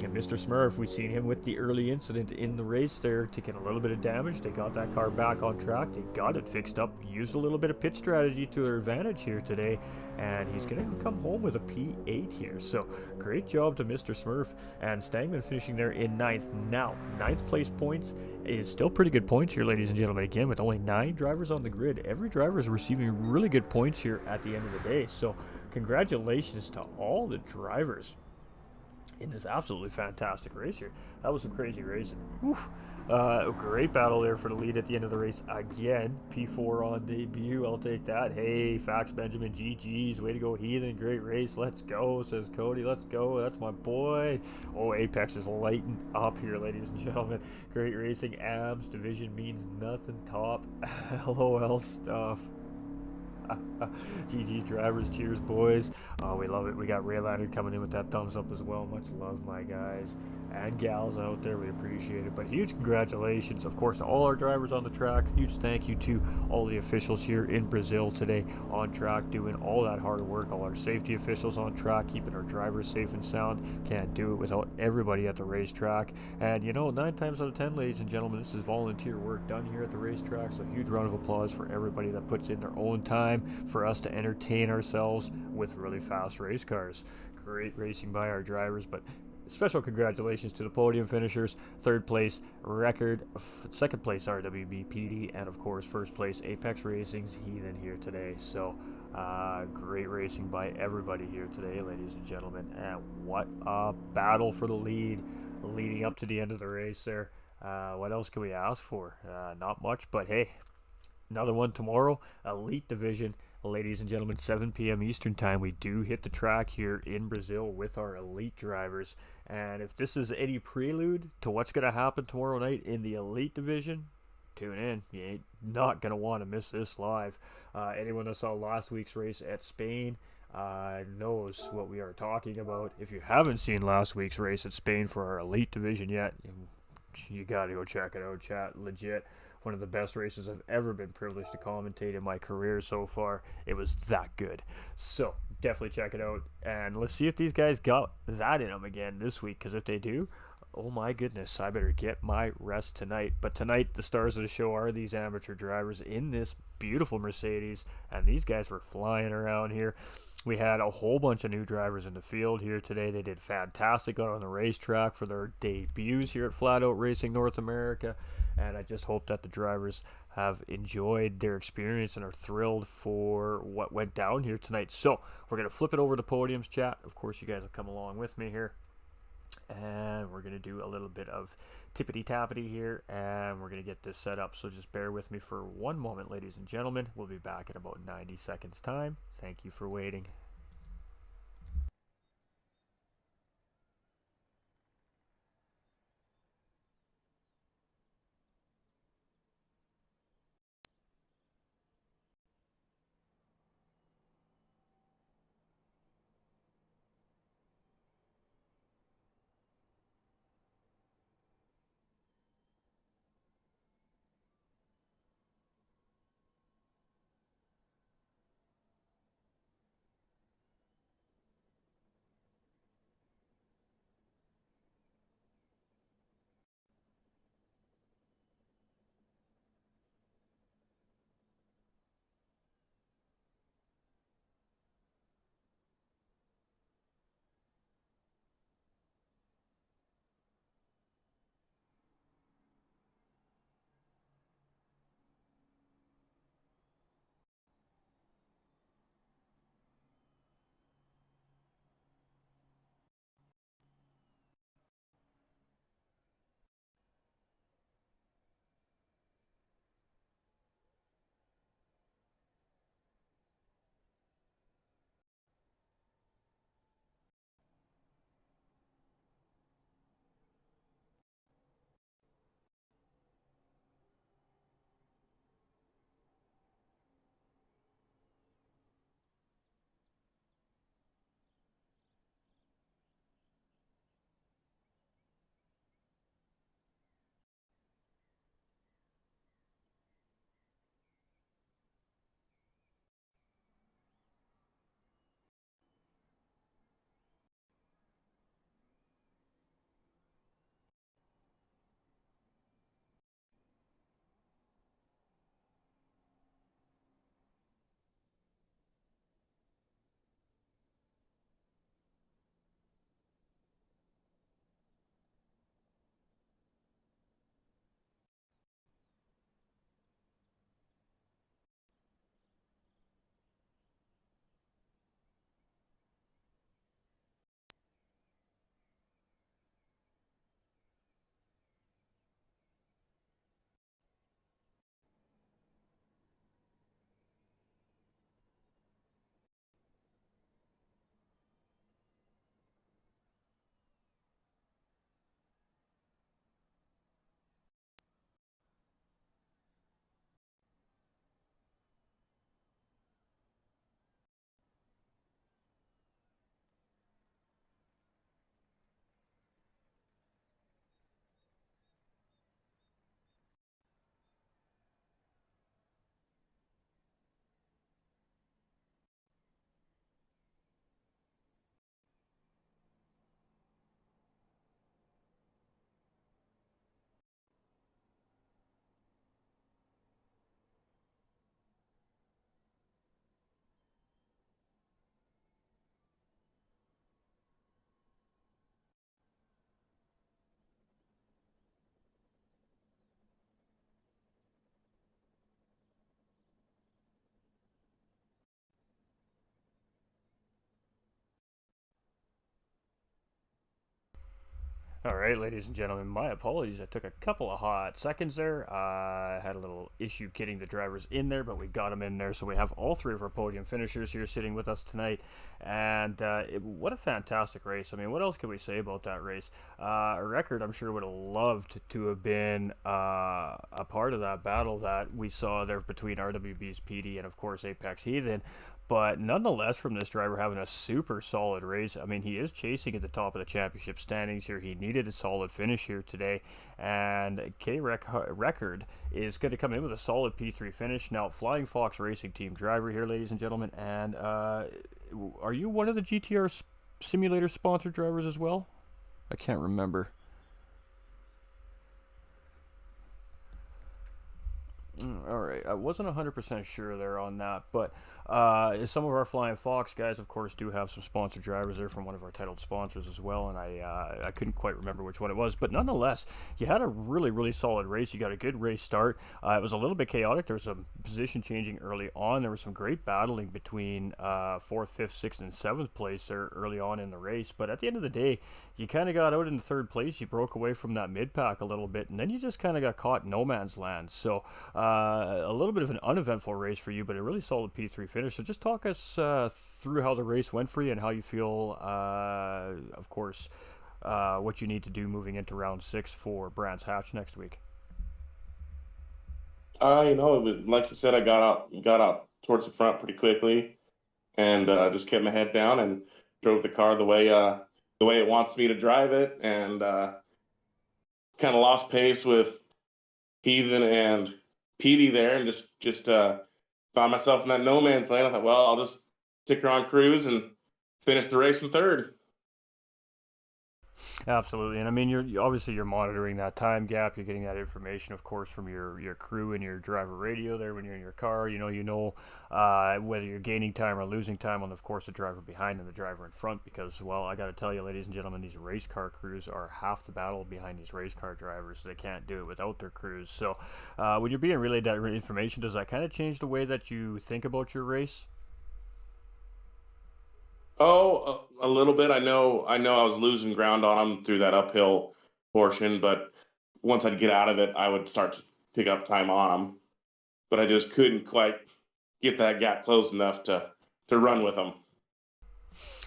And Mr. Smurf, we've seen him with the early incident in the race there, taking a little bit of damage. They got that car back on track. They got it fixed up, used a little bit of pit strategy to their advantage here today, and he's going to come home with a P8 here. So great job to Mr. Smurf, and Stangman finishing there in ninth. Now, ninth place points is still pretty good points here, ladies and gentlemen. Again, with only 9 drivers on the grid, every driver is receiving really good points here at the end of the day. So congratulations to all the drivers in this absolutely fantastic race here. That was some crazy racing. Whew. Great battle there for the lead at the end of the race again. P4 on debut. I'll take that. Hey, Fax Benjamin, GG's. Way to go, Heathen. Great race. Let's go, says Cody. Let's go. That's my boy. Oh, Apex is lighting up here, ladies and gentlemen. Great racing. Abs. Division means nothing. Top. LOL stuff. GG's drivers, cheers, boys. Oh, we love it. We got Ray Leonard coming in with that thumbs up as well. Much love, my guys and gals out there. We appreciate it. But huge congratulations, of course, to all our drivers on the track. Huge thank you to all the officials here in Brazil today on track, doing all that hard work. All our safety officials on track, keeping our drivers safe and sound. Can't do it without everybody at the racetrack. And you know, 9 times out of 10, ladies and gentlemen, this is volunteer work done here at the racetrack. So huge round of applause for everybody that puts in their own time for us to entertain ourselves with really fast race cars. Great racing by our drivers, but special congratulations to the podium finishers. Third place Record, second place RWB PD, and of course first place Apex Racing's Heathen here today. So great racing by everybody here today, ladies and gentlemen. And what a battle for the lead leading up to the end of the race there. What else can we ask for? Not much, but hey, another one tomorrow. Elite Division, ladies and gentlemen, 7 p.m. Eastern Time. We do hit the track here in Brazil with our elite drivers. And if this is any prelude to what's going to happen tomorrow night in the Elite Division, tune in. You ain't not going to want to miss this live. Anyone that saw last week's race at Spain knows what we are talking about. If you haven't seen last week's race at Spain for our Elite Division yet, you got to go check it out, chat. Legit. One of the best races I've ever been privileged to commentate in my career so far. It was that good. So definitely check it out. And let's see if these guys got that in them again this week. Because if they do, oh my goodness, I better get my rest tonight. But tonight, the stars of the show are these amateur drivers in this beautiful Mercedes. And these guys were flying around here. We had a whole bunch of new drivers in the field here today. They did fantastic out on the racetrack for their debuts here at Flat Out Racing North America. And I just hope that the drivers have enjoyed their experience and are thrilled for what went down here tonight. So we're going to flip it over to podiums, chat. Of course, you guys will come along with me here. And we're going to do a little bit of tippity-tappity here. And we're going to get this set up. So just bear with me for one moment, ladies and gentlemen. We'll be back in about 90 seconds time. Thank you for waiting. All right, ladies and gentlemen, my apologies. I took a couple of hot seconds there. I had a little issue getting the drivers in there, but we got them in there. So we have all three of our podium finishers here sitting with us tonight. And what a fantastic race. I mean, what else can we say about that race? Record, I'm sure, would have loved to have been a part of that battle that we saw there between RWB's PD and, of course, Apex Heathen. But nonetheless, from this driver having a super solid race, I mean, he is chasing at the top of the championship standings here. He needed a solid finish here today, and Record is going to come in with a solid P3 finish. Now, Flying Fox Racing Team driver here, ladies and gentlemen, and are you one of the GTR simulator sponsored drivers as well? I can't remember. All right, I wasn't 100% sure there on that, but some of our Flying Fox guys, of course, do have some sponsored drivers there from one of our titled sponsors as well, and I couldn't quite remember which one it was, but nonetheless, you had a really solid race. You got a good race start. It was a little bit chaotic. There was some position changing early on. There was some great battling between 4th, 5th, 6th, and 7th place there early on in the race, but at the end of the day, you kind of got out in 3rd place. You broke away from that mid pack a little bit, and then you just kind of got caught in no man's land. So a little bit of an uneventful race for you, but a really solid P3 finish. So just talk us through how the race went for you and how you feel, of course, what you need to do moving into round 6 for Brands Hatch next week. It was like you said, I got out towards the front pretty quickly, and just kept my head down and drove the car the way it wants me to drive it, and kind of lost pace with Heathen and Petey there, and just found myself in that no man's land. I thought, well, I'll just stick around cruise and finish the race in third. Absolutely, and I mean, you're monitoring that time gap. You're getting that information, of course, from your crew and your driver radio there when you're in your car. Whether you're gaining time or losing time on, of course, the driver behind and the driver in front. Because, well, I got to tell you, ladies and gentlemen, these race car crews are half the battle behind these race car drivers. So they can't do it without their crews. So, when you're being relayed that information, does that kind of change the way that you think about your race? Oh, a little bit. I know I was losing ground on them through that uphill portion, but once I'd get out of it, I would start to pick up time on them. But I just couldn't quite get that gap close enough to run with them.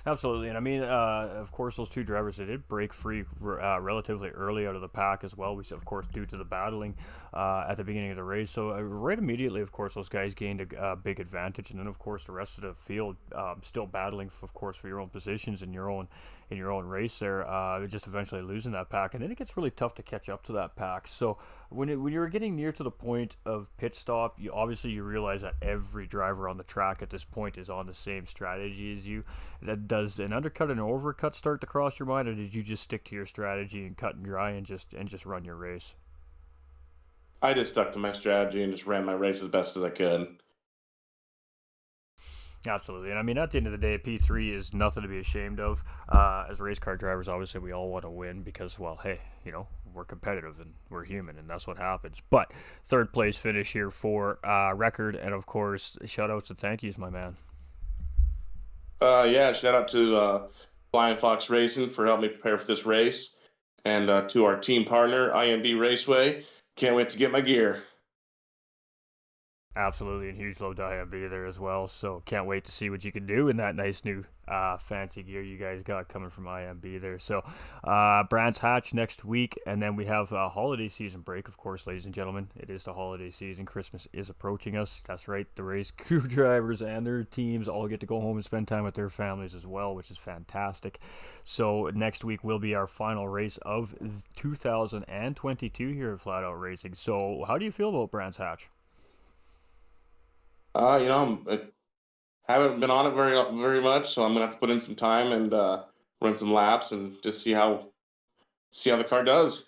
Absolutely, and I mean, of course, those two drivers they did break free relatively early out of the pack as well. We of course due to the battling at the beginning of the race. So right immediately, of course, those guys gained a big advantage, and then of course the rest of the field still battling, of course, for your own positions in your own race there. Just eventually losing that pack, and then it gets really tough to catch up to that pack. So when you were getting near to the point of pit stop, you realize that every driver on the track at this point is on the same strategy as you. That does an undercut and an overcut start to cross your mind, or did you just stick to your strategy and cut and dry and just run your race? I just stuck to my strategy and just ran my race as best as I could. Absolutely, and I mean, at the end of the day, P3 is nothing to be ashamed of. As race car drivers, obviously, we all want to win because, well, hey, we're competitive and we're human, and that's what happens. But 3rd place finish here for Record, and of course, shout outs and thank yous, my man. Yeah, shout out to Flying Fox Racing for helping me prepare for this race, and to our team partner, IMB Raceway. Can't wait to get my gear. Absolutely, and huge love to IMB there as well. So can't wait to see what you can do in that nice new fancy gear you guys got coming from IMB there. So Brands Hatch next week, and then we have a holiday season break, of course, ladies and gentlemen. It is the holiday season. Christmas is approaching us. That's right. The race crew drivers and their teams all get to go home and spend time with their families as well, which is fantastic. So next week will be our final race of 2022 here at Flat Out Racing. So how do you feel about Brands Hatch? I haven't been on it very much, so I'm gonna have to put in some time and run some laps and just see how the car does.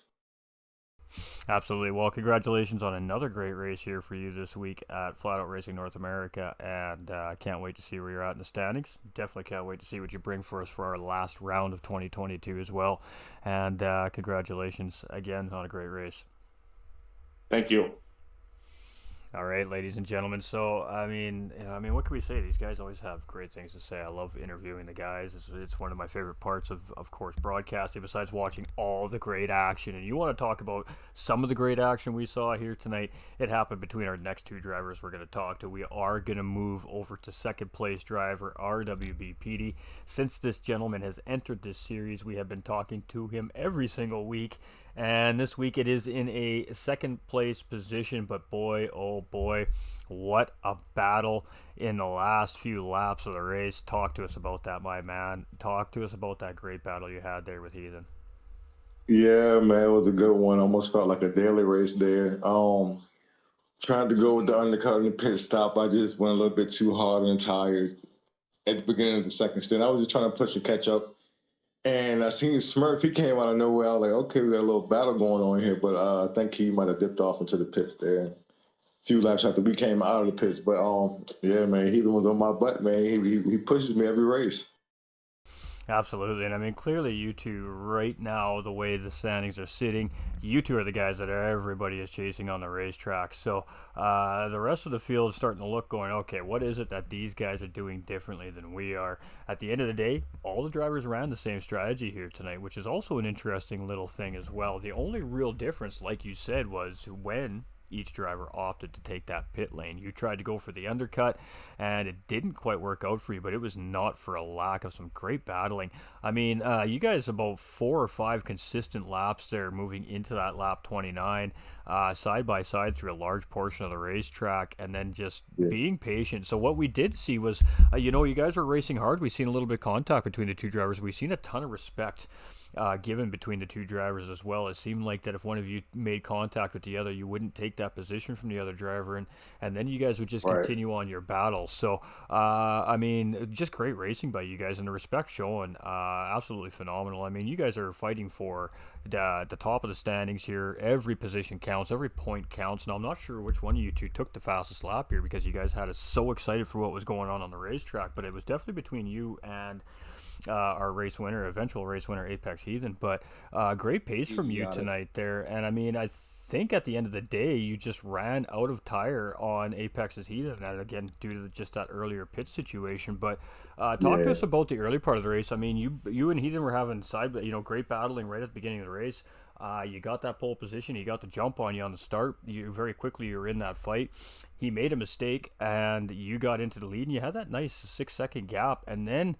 Absolutely. Well, congratulations on another great race here for you this week at Flat Out Racing North America, and can't wait to see where you're at in the standings. Definitely can't wait to see what you bring for us for our last round of 2022 as well. And congratulations again on a great race. Thank you. All right, ladies and gentlemen. So, what can we say? These guys always have great things to say. I love interviewing the guys. It's one of my favorite parts of course, broadcasting. Besides watching all the great action, and you want to talk about some of the great action we saw here tonight. It happened between our next two drivers. We're going to talk to. We are going to move over to second place driver RWB Petey. Since this gentleman has entered this series, we have been talking to him every single week. And this week it is in a second place position, but boy, oh boy, what a battle in the last few laps of the race. Talk to us about that, my man. Talk to us about that great battle you had there with Heathen. Yeah, man, it was a good one. Almost felt like a daily race there. Tried to go with the undercut in the pit stop. I just went a little bit too hard on the tires at the beginning of the second stint. I was just trying to push the catch up. And I seen Smurf, he came out of nowhere. I was like, okay, we got a little battle going on here. But I think he might have dipped off into the pits there. A few laps after we came out of the pits. But yeah, man, he was on my butt, man. He pushes me every race. Absolutely, and I mean, clearly, you two right now, the way the standings are sitting, you two are the guys that everybody is chasing on the racetrack. So the rest of the field is starting to look, going, okay, what is it that these guys are doing differently than we are? At the end of the day, all the drivers ran the same strategy here tonight, which is also an interesting little thing as well. The only real difference, like you said, was when each driver opted to take that pit lane. You tried to go for the undercut, and it didn't quite work out for you, but it was not for a lack of some great battling. I mean, you guys about 4 or 5 consistent laps there moving into that lap 29, side by side through a large portion of the racetrack, and then just Yeah. being patient. So what we did see was, you guys were racing hard. We've seen a little bit of contact between the two drivers. We've seen a ton of respect given between the two drivers as well. It seemed like that if one of you made contact with the other, you wouldn't take that position from the other driver, and then you guys would just Right. continue on your battle. So, just great racing by you guys, and the respect shown, absolutely phenomenal. I mean, you guys are fighting for the top of the standings here. Every position counts, every point counts. Now, I'm not sure which one of you two took the fastest lap here because you guys had us so excited for what was going on the racetrack, but it was definitely between you and our race winner, eventual race winner, Apex Heathen. But great pace from You you got it. tonight there. And I mean, I think at the end of the day, you just ran out of tire on Apex's Heathen. And again, due to just that earlier pit situation. But talk to Yeah. us about the early part of the race. I mean, you and Heathen were having great battling right at the beginning of the race. You got that pole position. He got the jump on you on the start. You very quickly you were in that fight. He made a mistake, and you got into the lead, and you had that nice 6 second gap, and then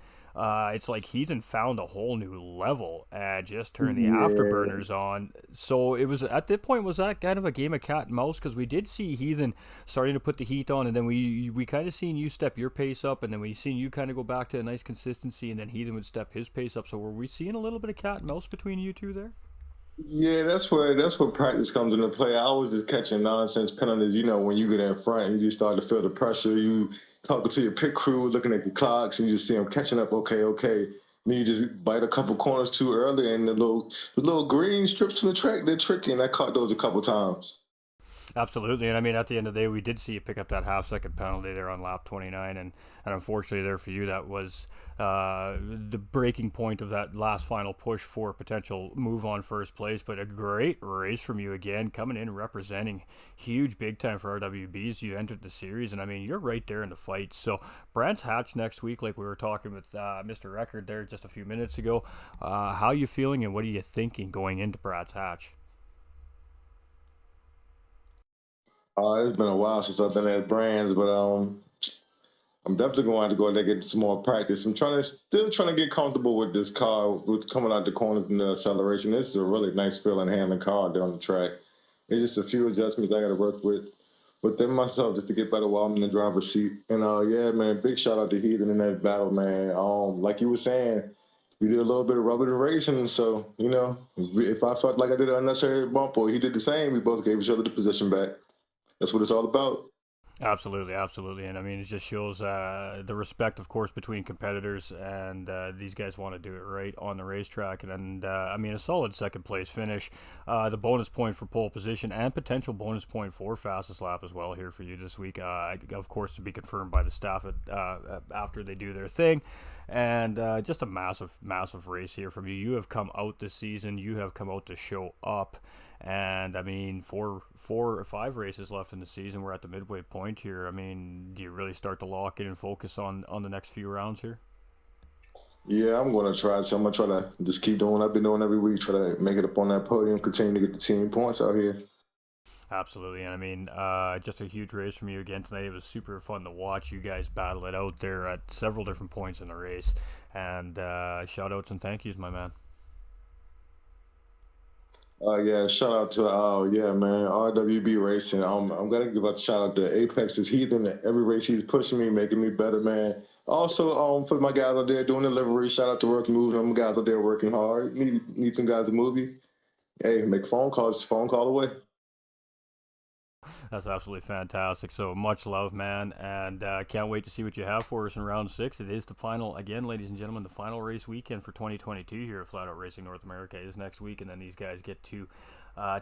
it's like Heathen found a whole new level and just turned the Yeah. afterburners on. So it was at that point, was that kind of a game of cat and mouse? Because we did see Heathen starting to put the heat on, and then we kind of seen you step your pace up, and then we seen you kind of go back to a nice consistency, and then Heathen would step his pace up. So were we seeing a little bit of cat and mouse between you two there? Yeah, that's where practice comes into play. I was just catching nonsense penalties. When you get in front, you just start to feel the pressure. You talking to your pit crew, looking at the clocks, and you just see them catching up. Okay, okay. Then you just bite a couple corners too early, and the little green strips on the track, they're tricky. And I caught those a couple times. Absolutely, and I mean, at the end of the day, we did see you pick up that half-second penalty there on lap 29, and unfortunately, there for you, that was the breaking point of that last final push for a potential move on first place. But a great race from you again, coming in representing huge, big time for RWBs. You entered the series, and I mean, you're right there in the fight. So, Brands Hatch next week, like we were talking with Mr. Record there just a few minutes ago. How you feeling, and what are you thinking going into Brands Hatch? It's been a while since I've been at Brands, but I'm definitely going to have to go in there and get some more practice. Still trying to get comfortable with this car, with coming out the corners and the acceleration. This is a really nice feeling handling car down the track. There's just a few adjustments I got to work with within myself just to get better while I'm in the driver's seat. And yeah, man, big shout out to Heathen in that battle, man. Like you were saying, we did a little bit of rubbing and racing, so if I felt like I did an unnecessary bump or he did the same, we both gave each other the position back. That's what it's all about. Absolutely, absolutely, and I mean it just shows the respect, of course, between competitors, and these guys want to do it right on the racetrack, and I mean a solid second place finish, the bonus point for pole position, and potential bonus point for fastest lap as well here for you this week. Of course, to be confirmed by the staff after they do their thing. and just a massive race here from you. You have come out this season. You have come out to show up, and I mean, four or five races left in the season. We're at the midway point here. I mean, do you really start to lock in and focus on the next few rounds here? Yeah, I'm gonna try. So I'm gonna try to just keep doing what I've been doing every week. Try to make it up on that podium. Continue to get the team points out here. Absolutely, and I mean, just a huge race from you again tonight. It was super fun to watch you guys battle it out there at several different points in the race. And shout outs and thank yous, my man. Yeah, shout out to yeah, man, RWB Racing. I'm gonna give a shout out to Apex's Heathen. Every race he's pushing me, making me better, man. Also, for my guys out there doing delivery, shout out to Work Move. Them guys out there working hard. Need some guys to move you. Hey, make phone calls. Phone call away. That's absolutely fantastic. So much love, man, and can't wait to see what you have for us in round 6. It is the final, again, ladies and gentlemen, the final race weekend for 2022 here at Flat Out Racing North America is next week, and then these guys get to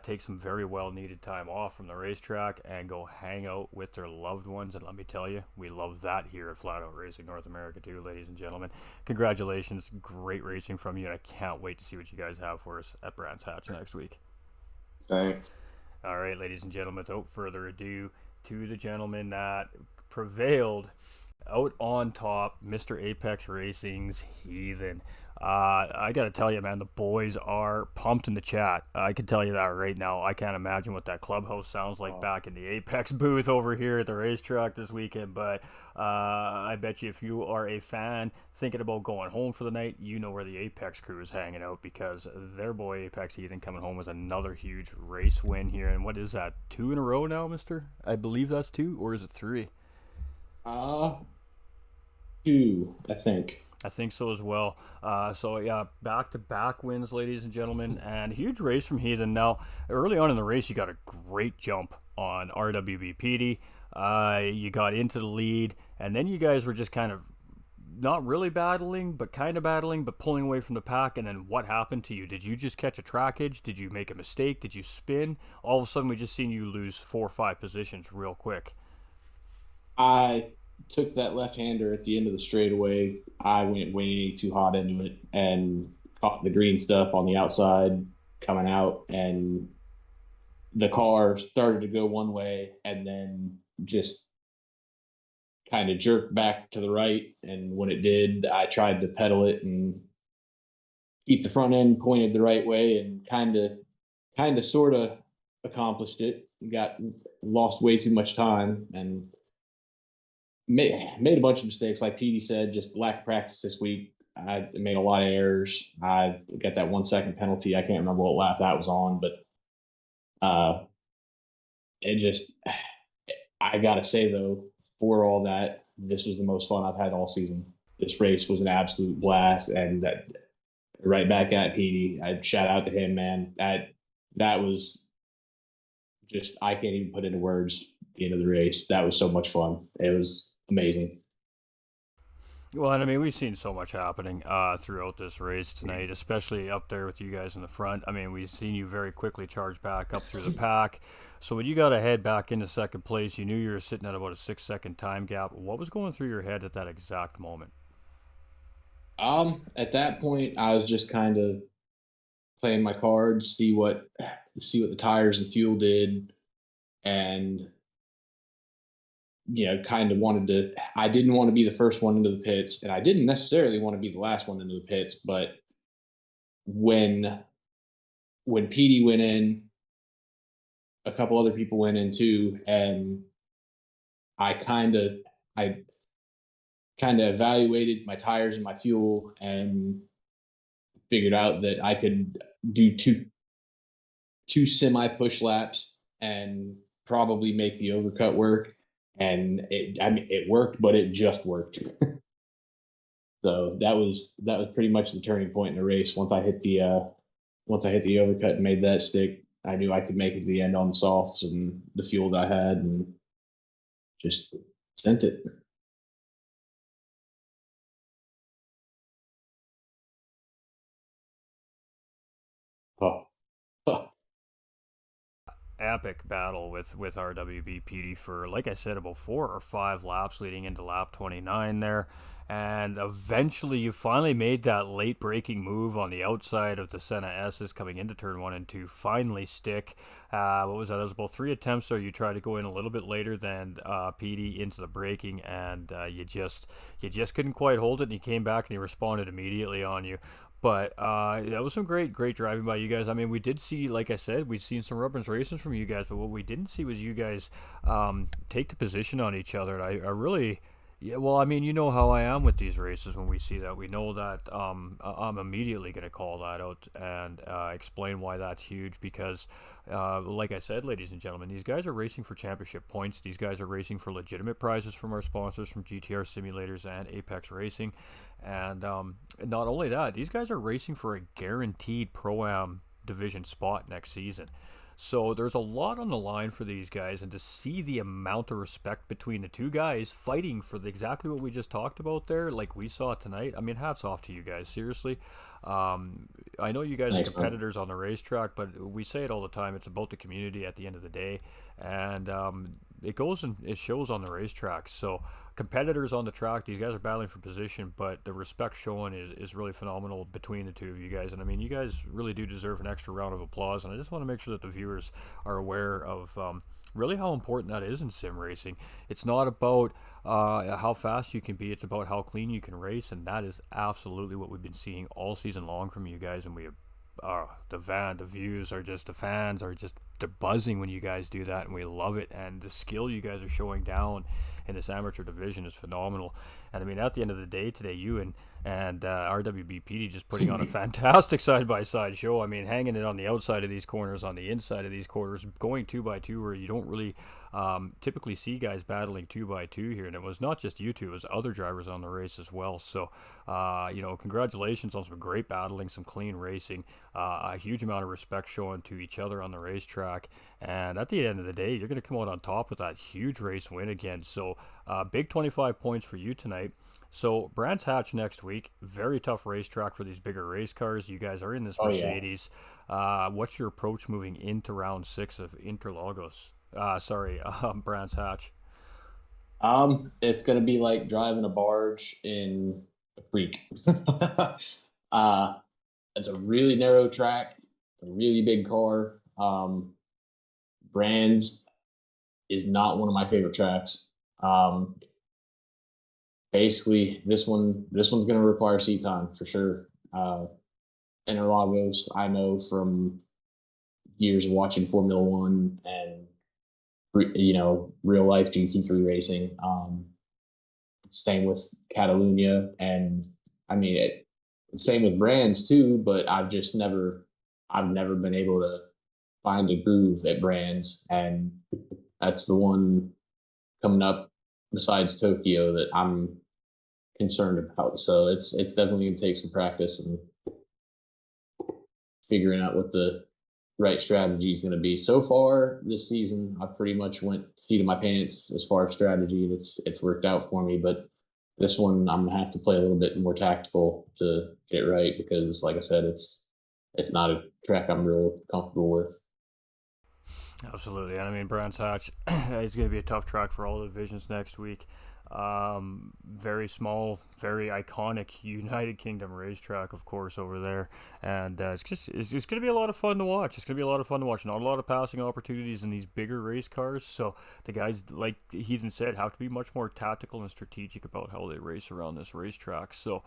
take some very well needed time off from the racetrack and go hang out with their loved ones. And let me tell you, we love that here at Flat Out Racing North America too, ladies and gentlemen. Congratulations, great racing from you, and I can't wait to see what you guys have for us at Brands Hatch next week. Thanks. All right, ladies and gentlemen, without further ado, to the gentleman that prevailed out on top, Mr. Apex Racing's Heathen. I got to tell you, man, the boys are pumped in the chat. I can tell you that right now. I can't imagine what that clubhouse sounds like back in the Apex booth over here at the racetrack this weekend. But I bet you if you are a fan thinking about going home for the night, you know where the Apex crew is hanging out because their boy Apex Heathen coming home with another huge race win here. And what is that, 2 in a row now, mister? I believe that's 2, or is it 3? 2, I think. I think so as well. So yeah, back-to-back wins, ladies and gentlemen, and huge race from Heathen. Now, early on in the race, you got a great jump on RWB PD. You got into the lead, and then you guys were just kind of not really battling, but kind of battling, but pulling away from the pack. And then what happened to you? Did you just catch a trackage? Did you make a mistake? Did you spin? All of a sudden, we just seen you lose 4 or 5 positions real quick. I took that left-hander at the end of the straightaway. I went way too hot into it and caught the green stuff on the outside coming out, and the car started to go one way and then just kind of jerked back to the right. And when it did, I tried to pedal it and keep the front end pointed the right way, and kind of sort of accomplished it. Lost way too much time and made a bunch of mistakes. Like Petey said, just lack of practice this week. I made a lot of errors. I got that 1 second penalty. I can't remember what lap that was on, but it just, I gotta say though, for all that, this was the most fun I've had all season. This race was an absolute blast, and that right back at Petey. I shout out to him, man. That was just, I can't even put into words the end of the race. That was so much fun. It was amazing. Well, and I mean, we've seen so much happening throughout this race tonight, especially up there with you guys in the front. I mean, we've seen you very quickly charge back up through the pack. So when you got to head back into second place, you knew you were sitting at about a 6-second time gap. What was going through your head at that exact moment? At that point, I was just kind of playing my cards, see what the tires and fuel did, and kind of I didn't want to be the first one into the pits, and I didn't necessarily want to be the last one into the pits. But when Petey went in, a couple other people went in too, and I kind of evaluated my tires and my fuel and figured out that I could do two semi push laps and probably make the overcut work. And it worked, but it just worked. So that was pretty much the turning point in the race. Once I hit the overcut and made that stick, I knew I could make it to the end on the softs and the fuel that I had, and just sent it. Epic battle with RWB PD for, like I said, about 4 or 5 laps leading into lap 29 there. and eventually you finally made that late braking move on the outside of the Senna S's coming into turn 1 and 2 finally stick. What was that? It was about 3 attempts there. You tried to go in a little bit later than Petey into the braking, and you just couldn't quite hold it, and he came back and he responded immediately on you. But that was some great driving by you guys. I mean, we did see, like I said, we've seen some reference races from you guys, but what we didn't see was you guys take the position on each other. And I really, yeah, well, I mean, you know how I am with these races when we see that. We know that I'm immediately going to call that out and explain why that's huge because, like I said, ladies and gentlemen, these guys are racing for championship points. These guys are racing for legitimate prizes from our sponsors, from GTR Simulators and Apex Racing. And not only that, these guys are racing for a guaranteed Pro-Am division spot next season. So there's a lot on the line for these guys, and to see the amount of respect between the two guys fighting for exactly what we just talked about there, like we saw tonight, I mean, hats off to you guys, seriously. I know you guys Thanks, are man. competitors on the racetrack, but we say it all the time, it's about the community at the end of the day, and it goes and it shows on the racetrack. So competitors on the track, these guys are battling for position, but the respect shown is really phenomenal between the two of you guys. And I mean, you guys really do deserve an extra round of applause. And I just want to make sure that the viewers are aware of really how important that is in sim racing. It's not about how fast you can be, it's about how clean you can race. And that is absolutely what we've been seeing all season long from you guys. And we have the views are just, the fans are just, they're buzzing when you guys do that, and we love it. And the skill you guys are showing down in this amateur division is phenomenal. And I mean, at the end of the day today, you and RWBPD just putting on a fantastic side-by-side show. I mean, hanging it on the outside of these corners, on the inside of these corners, going 2x2 where you don't really typically see guys battling 2x2 here. And it was not just you two, it was other drivers on the race as well. So, congratulations on some great battling, some clean racing, a huge amount of respect shown to each other on the racetrack. And at the end of the day, you're going to come out on top with that huge race win again. So, big 25 points for you tonight. So, Brands Hatch next week. Very tough racetrack for these bigger race cars. You guys are in this Mercedes. What's your approach moving into round 6 of Interlagos? Brands Hatch. It's gonna be like driving a barge in a creek. It's a really narrow track, a really big car. Brands is not one of my favorite tracks. Basically, this one's gonna require seat time for sure. Interlagos, I know from years of watching Formula One and real life GT3 racing. Same with Catalunya, and I mean same with Brands too. But I've never been able to find a groove at Brands, and that's the one coming up besides Tokyo that I'm concerned about. So it's definitely gonna take some practice and figuring out what the right strategy is going to be. So far this season, I pretty much went seat of my pants as far as strategy. It's worked out for me, but this one I'm gonna have to play a little bit more tactical to get it right because, like I said, it's not a track I'm real comfortable with. Absolutely. And I mean, Brands Hatch is going to be a tough track for all the divisions next week. Very small, very iconic United Kingdom racetrack, of course, over there. And it's just going to be a lot of fun to watch. It's going to be a lot of fun to watch. Not a lot of passing opportunities in these bigger race cars. So the guys, like Heathen said, have to be much more tactical and strategic about how they race around this racetrack. So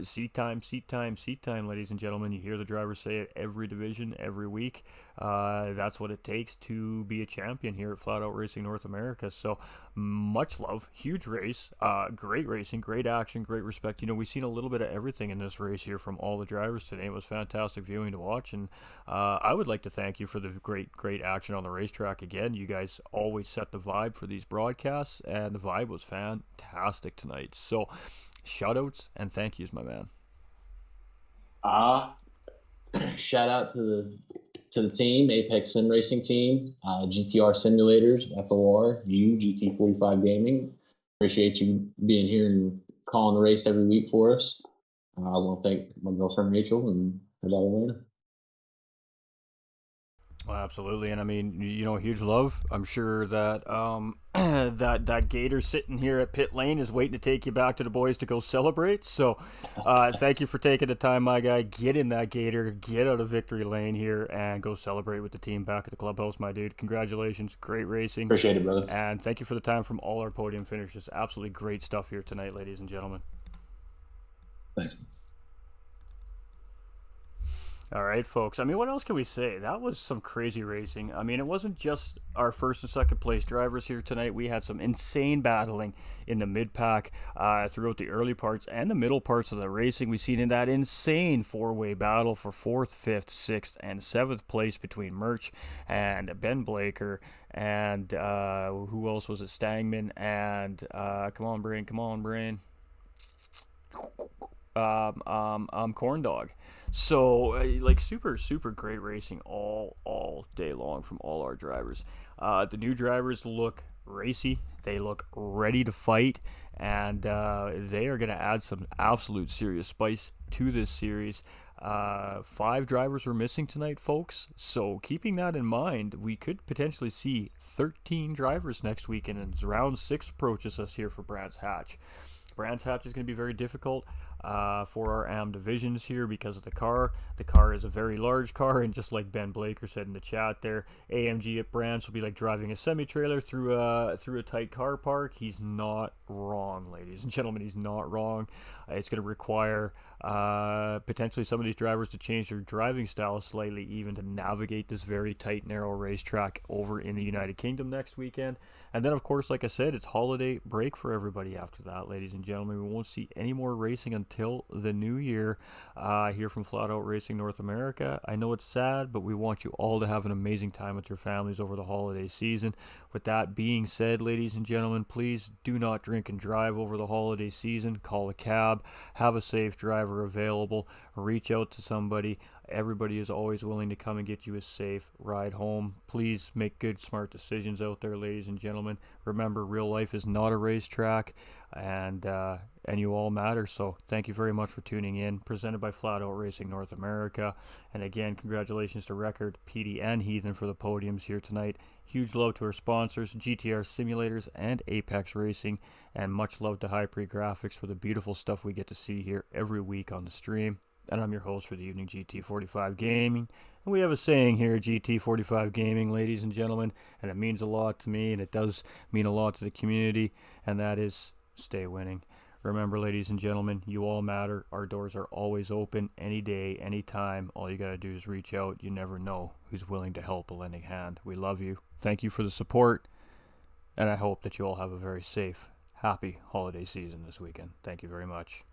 seat time, seat time, seat time, ladies and gentlemen. You hear the drivers say it every division, every week. That's what it takes to be a champion here at Flat Out Racing North America. So much love, huge race, great racing, great action, great respect. We've seen a little bit of everything in this race here from all the drivers today. It was fantastic viewing to watch, and I would like to thank you for the great action on the racetrack again. You guys always set the vibe for these broadcasts, and the vibe was fantastic tonight. So shout outs and thank yous, my man. Shout out to the team, Apex Sim Racing team, GTR Simulators, FOR, you, GT45 Gaming. Appreciate you being here and calling the race every week for us. I want to thank my girlfriend Rachel and her daughter Lena. Well, absolutely, and I mean, huge love. I'm sure that that Gator sitting here at pit lane is waiting to take you back to the boys to go celebrate. So, thank you for taking the time, my guy. Get in that Gator, get out of victory lane here, and go celebrate with the team back at the clubhouse, my dude. Congratulations, great racing, Appreciate it, brother. and thank you for the time from all our podium finishers. Absolutely great stuff here tonight, ladies and gentlemen. Thanks. All right, folks. I mean, what else can we say? That was some crazy racing. I mean, it wasn't just our first and second place drivers here tonight. We had some insane battling in the mid pack throughout the early parts and the middle parts of the racing. We seen in that insane four-way battle for fourth, fifth, sixth, and seventh place between Murch and Ben Blaker and who else was it? Stangman and come on, Brain. Corn Dog. So like super great racing all day long from all our drivers. The new drivers look racy. They look ready to fight, and they are going to add some absolute serious spice to this series. 5 drivers were missing tonight, folks. So keeping that in mind, we could potentially see 13 drivers next weekend as round 6 approaches us here for Brands Hatch. Brands Hatch is going to be very difficult for our AM divisions here because of the car. The car is a very large car, and just like Ben Blaker said in the chat there, AMG at Brands will be like driving a semi-trailer through a tight car park. He's not wrong, ladies and gentlemen. He's not wrong. It's going to require potentially some of these drivers to change their driving style slightly, even to navigate this very tight, narrow racetrack over in the United Kingdom next weekend. And then, of course, like I said, it's holiday break for everybody after that, ladies and gentlemen. We won't see any more racing until the new year here from Flat Out Racing North America. I know it's sad, but we want you all to have an amazing time with your families over the holiday season. With that being said, ladies and gentlemen, please do not drink and drive over the holiday season. Call a cab, have a safe driver available, reach out to somebody. Everybody is always willing to come and get you a safe ride home. Please make good, smart decisions out there, ladies and gentlemen. Remember, real life is not a racetrack, and you all matter. So thank you very much for tuning in. Presented by Flat Out Racing North America. And again, congratulations to Record, PD, and Heathen for the podiums here tonight. Huge love to our sponsors, GTR Simulators and Apex Racing. And much love to High Pre Graphics for the beautiful stuff we get to see here every week on the stream. And I'm your host for the evening, GT45 Gaming. And we have a saying here, GT45 Gaming, ladies and gentlemen, and it means a lot to me, and it does mean a lot to the community, and that is stay winning. Remember, ladies and gentlemen, you all matter. Our doors are always open, any day, any time. All you got to do is reach out. You never know who's willing to help a lending hand. We love you. Thank you for the support, and I hope that you all have a very safe, happy holiday season this weekend. Thank you very much.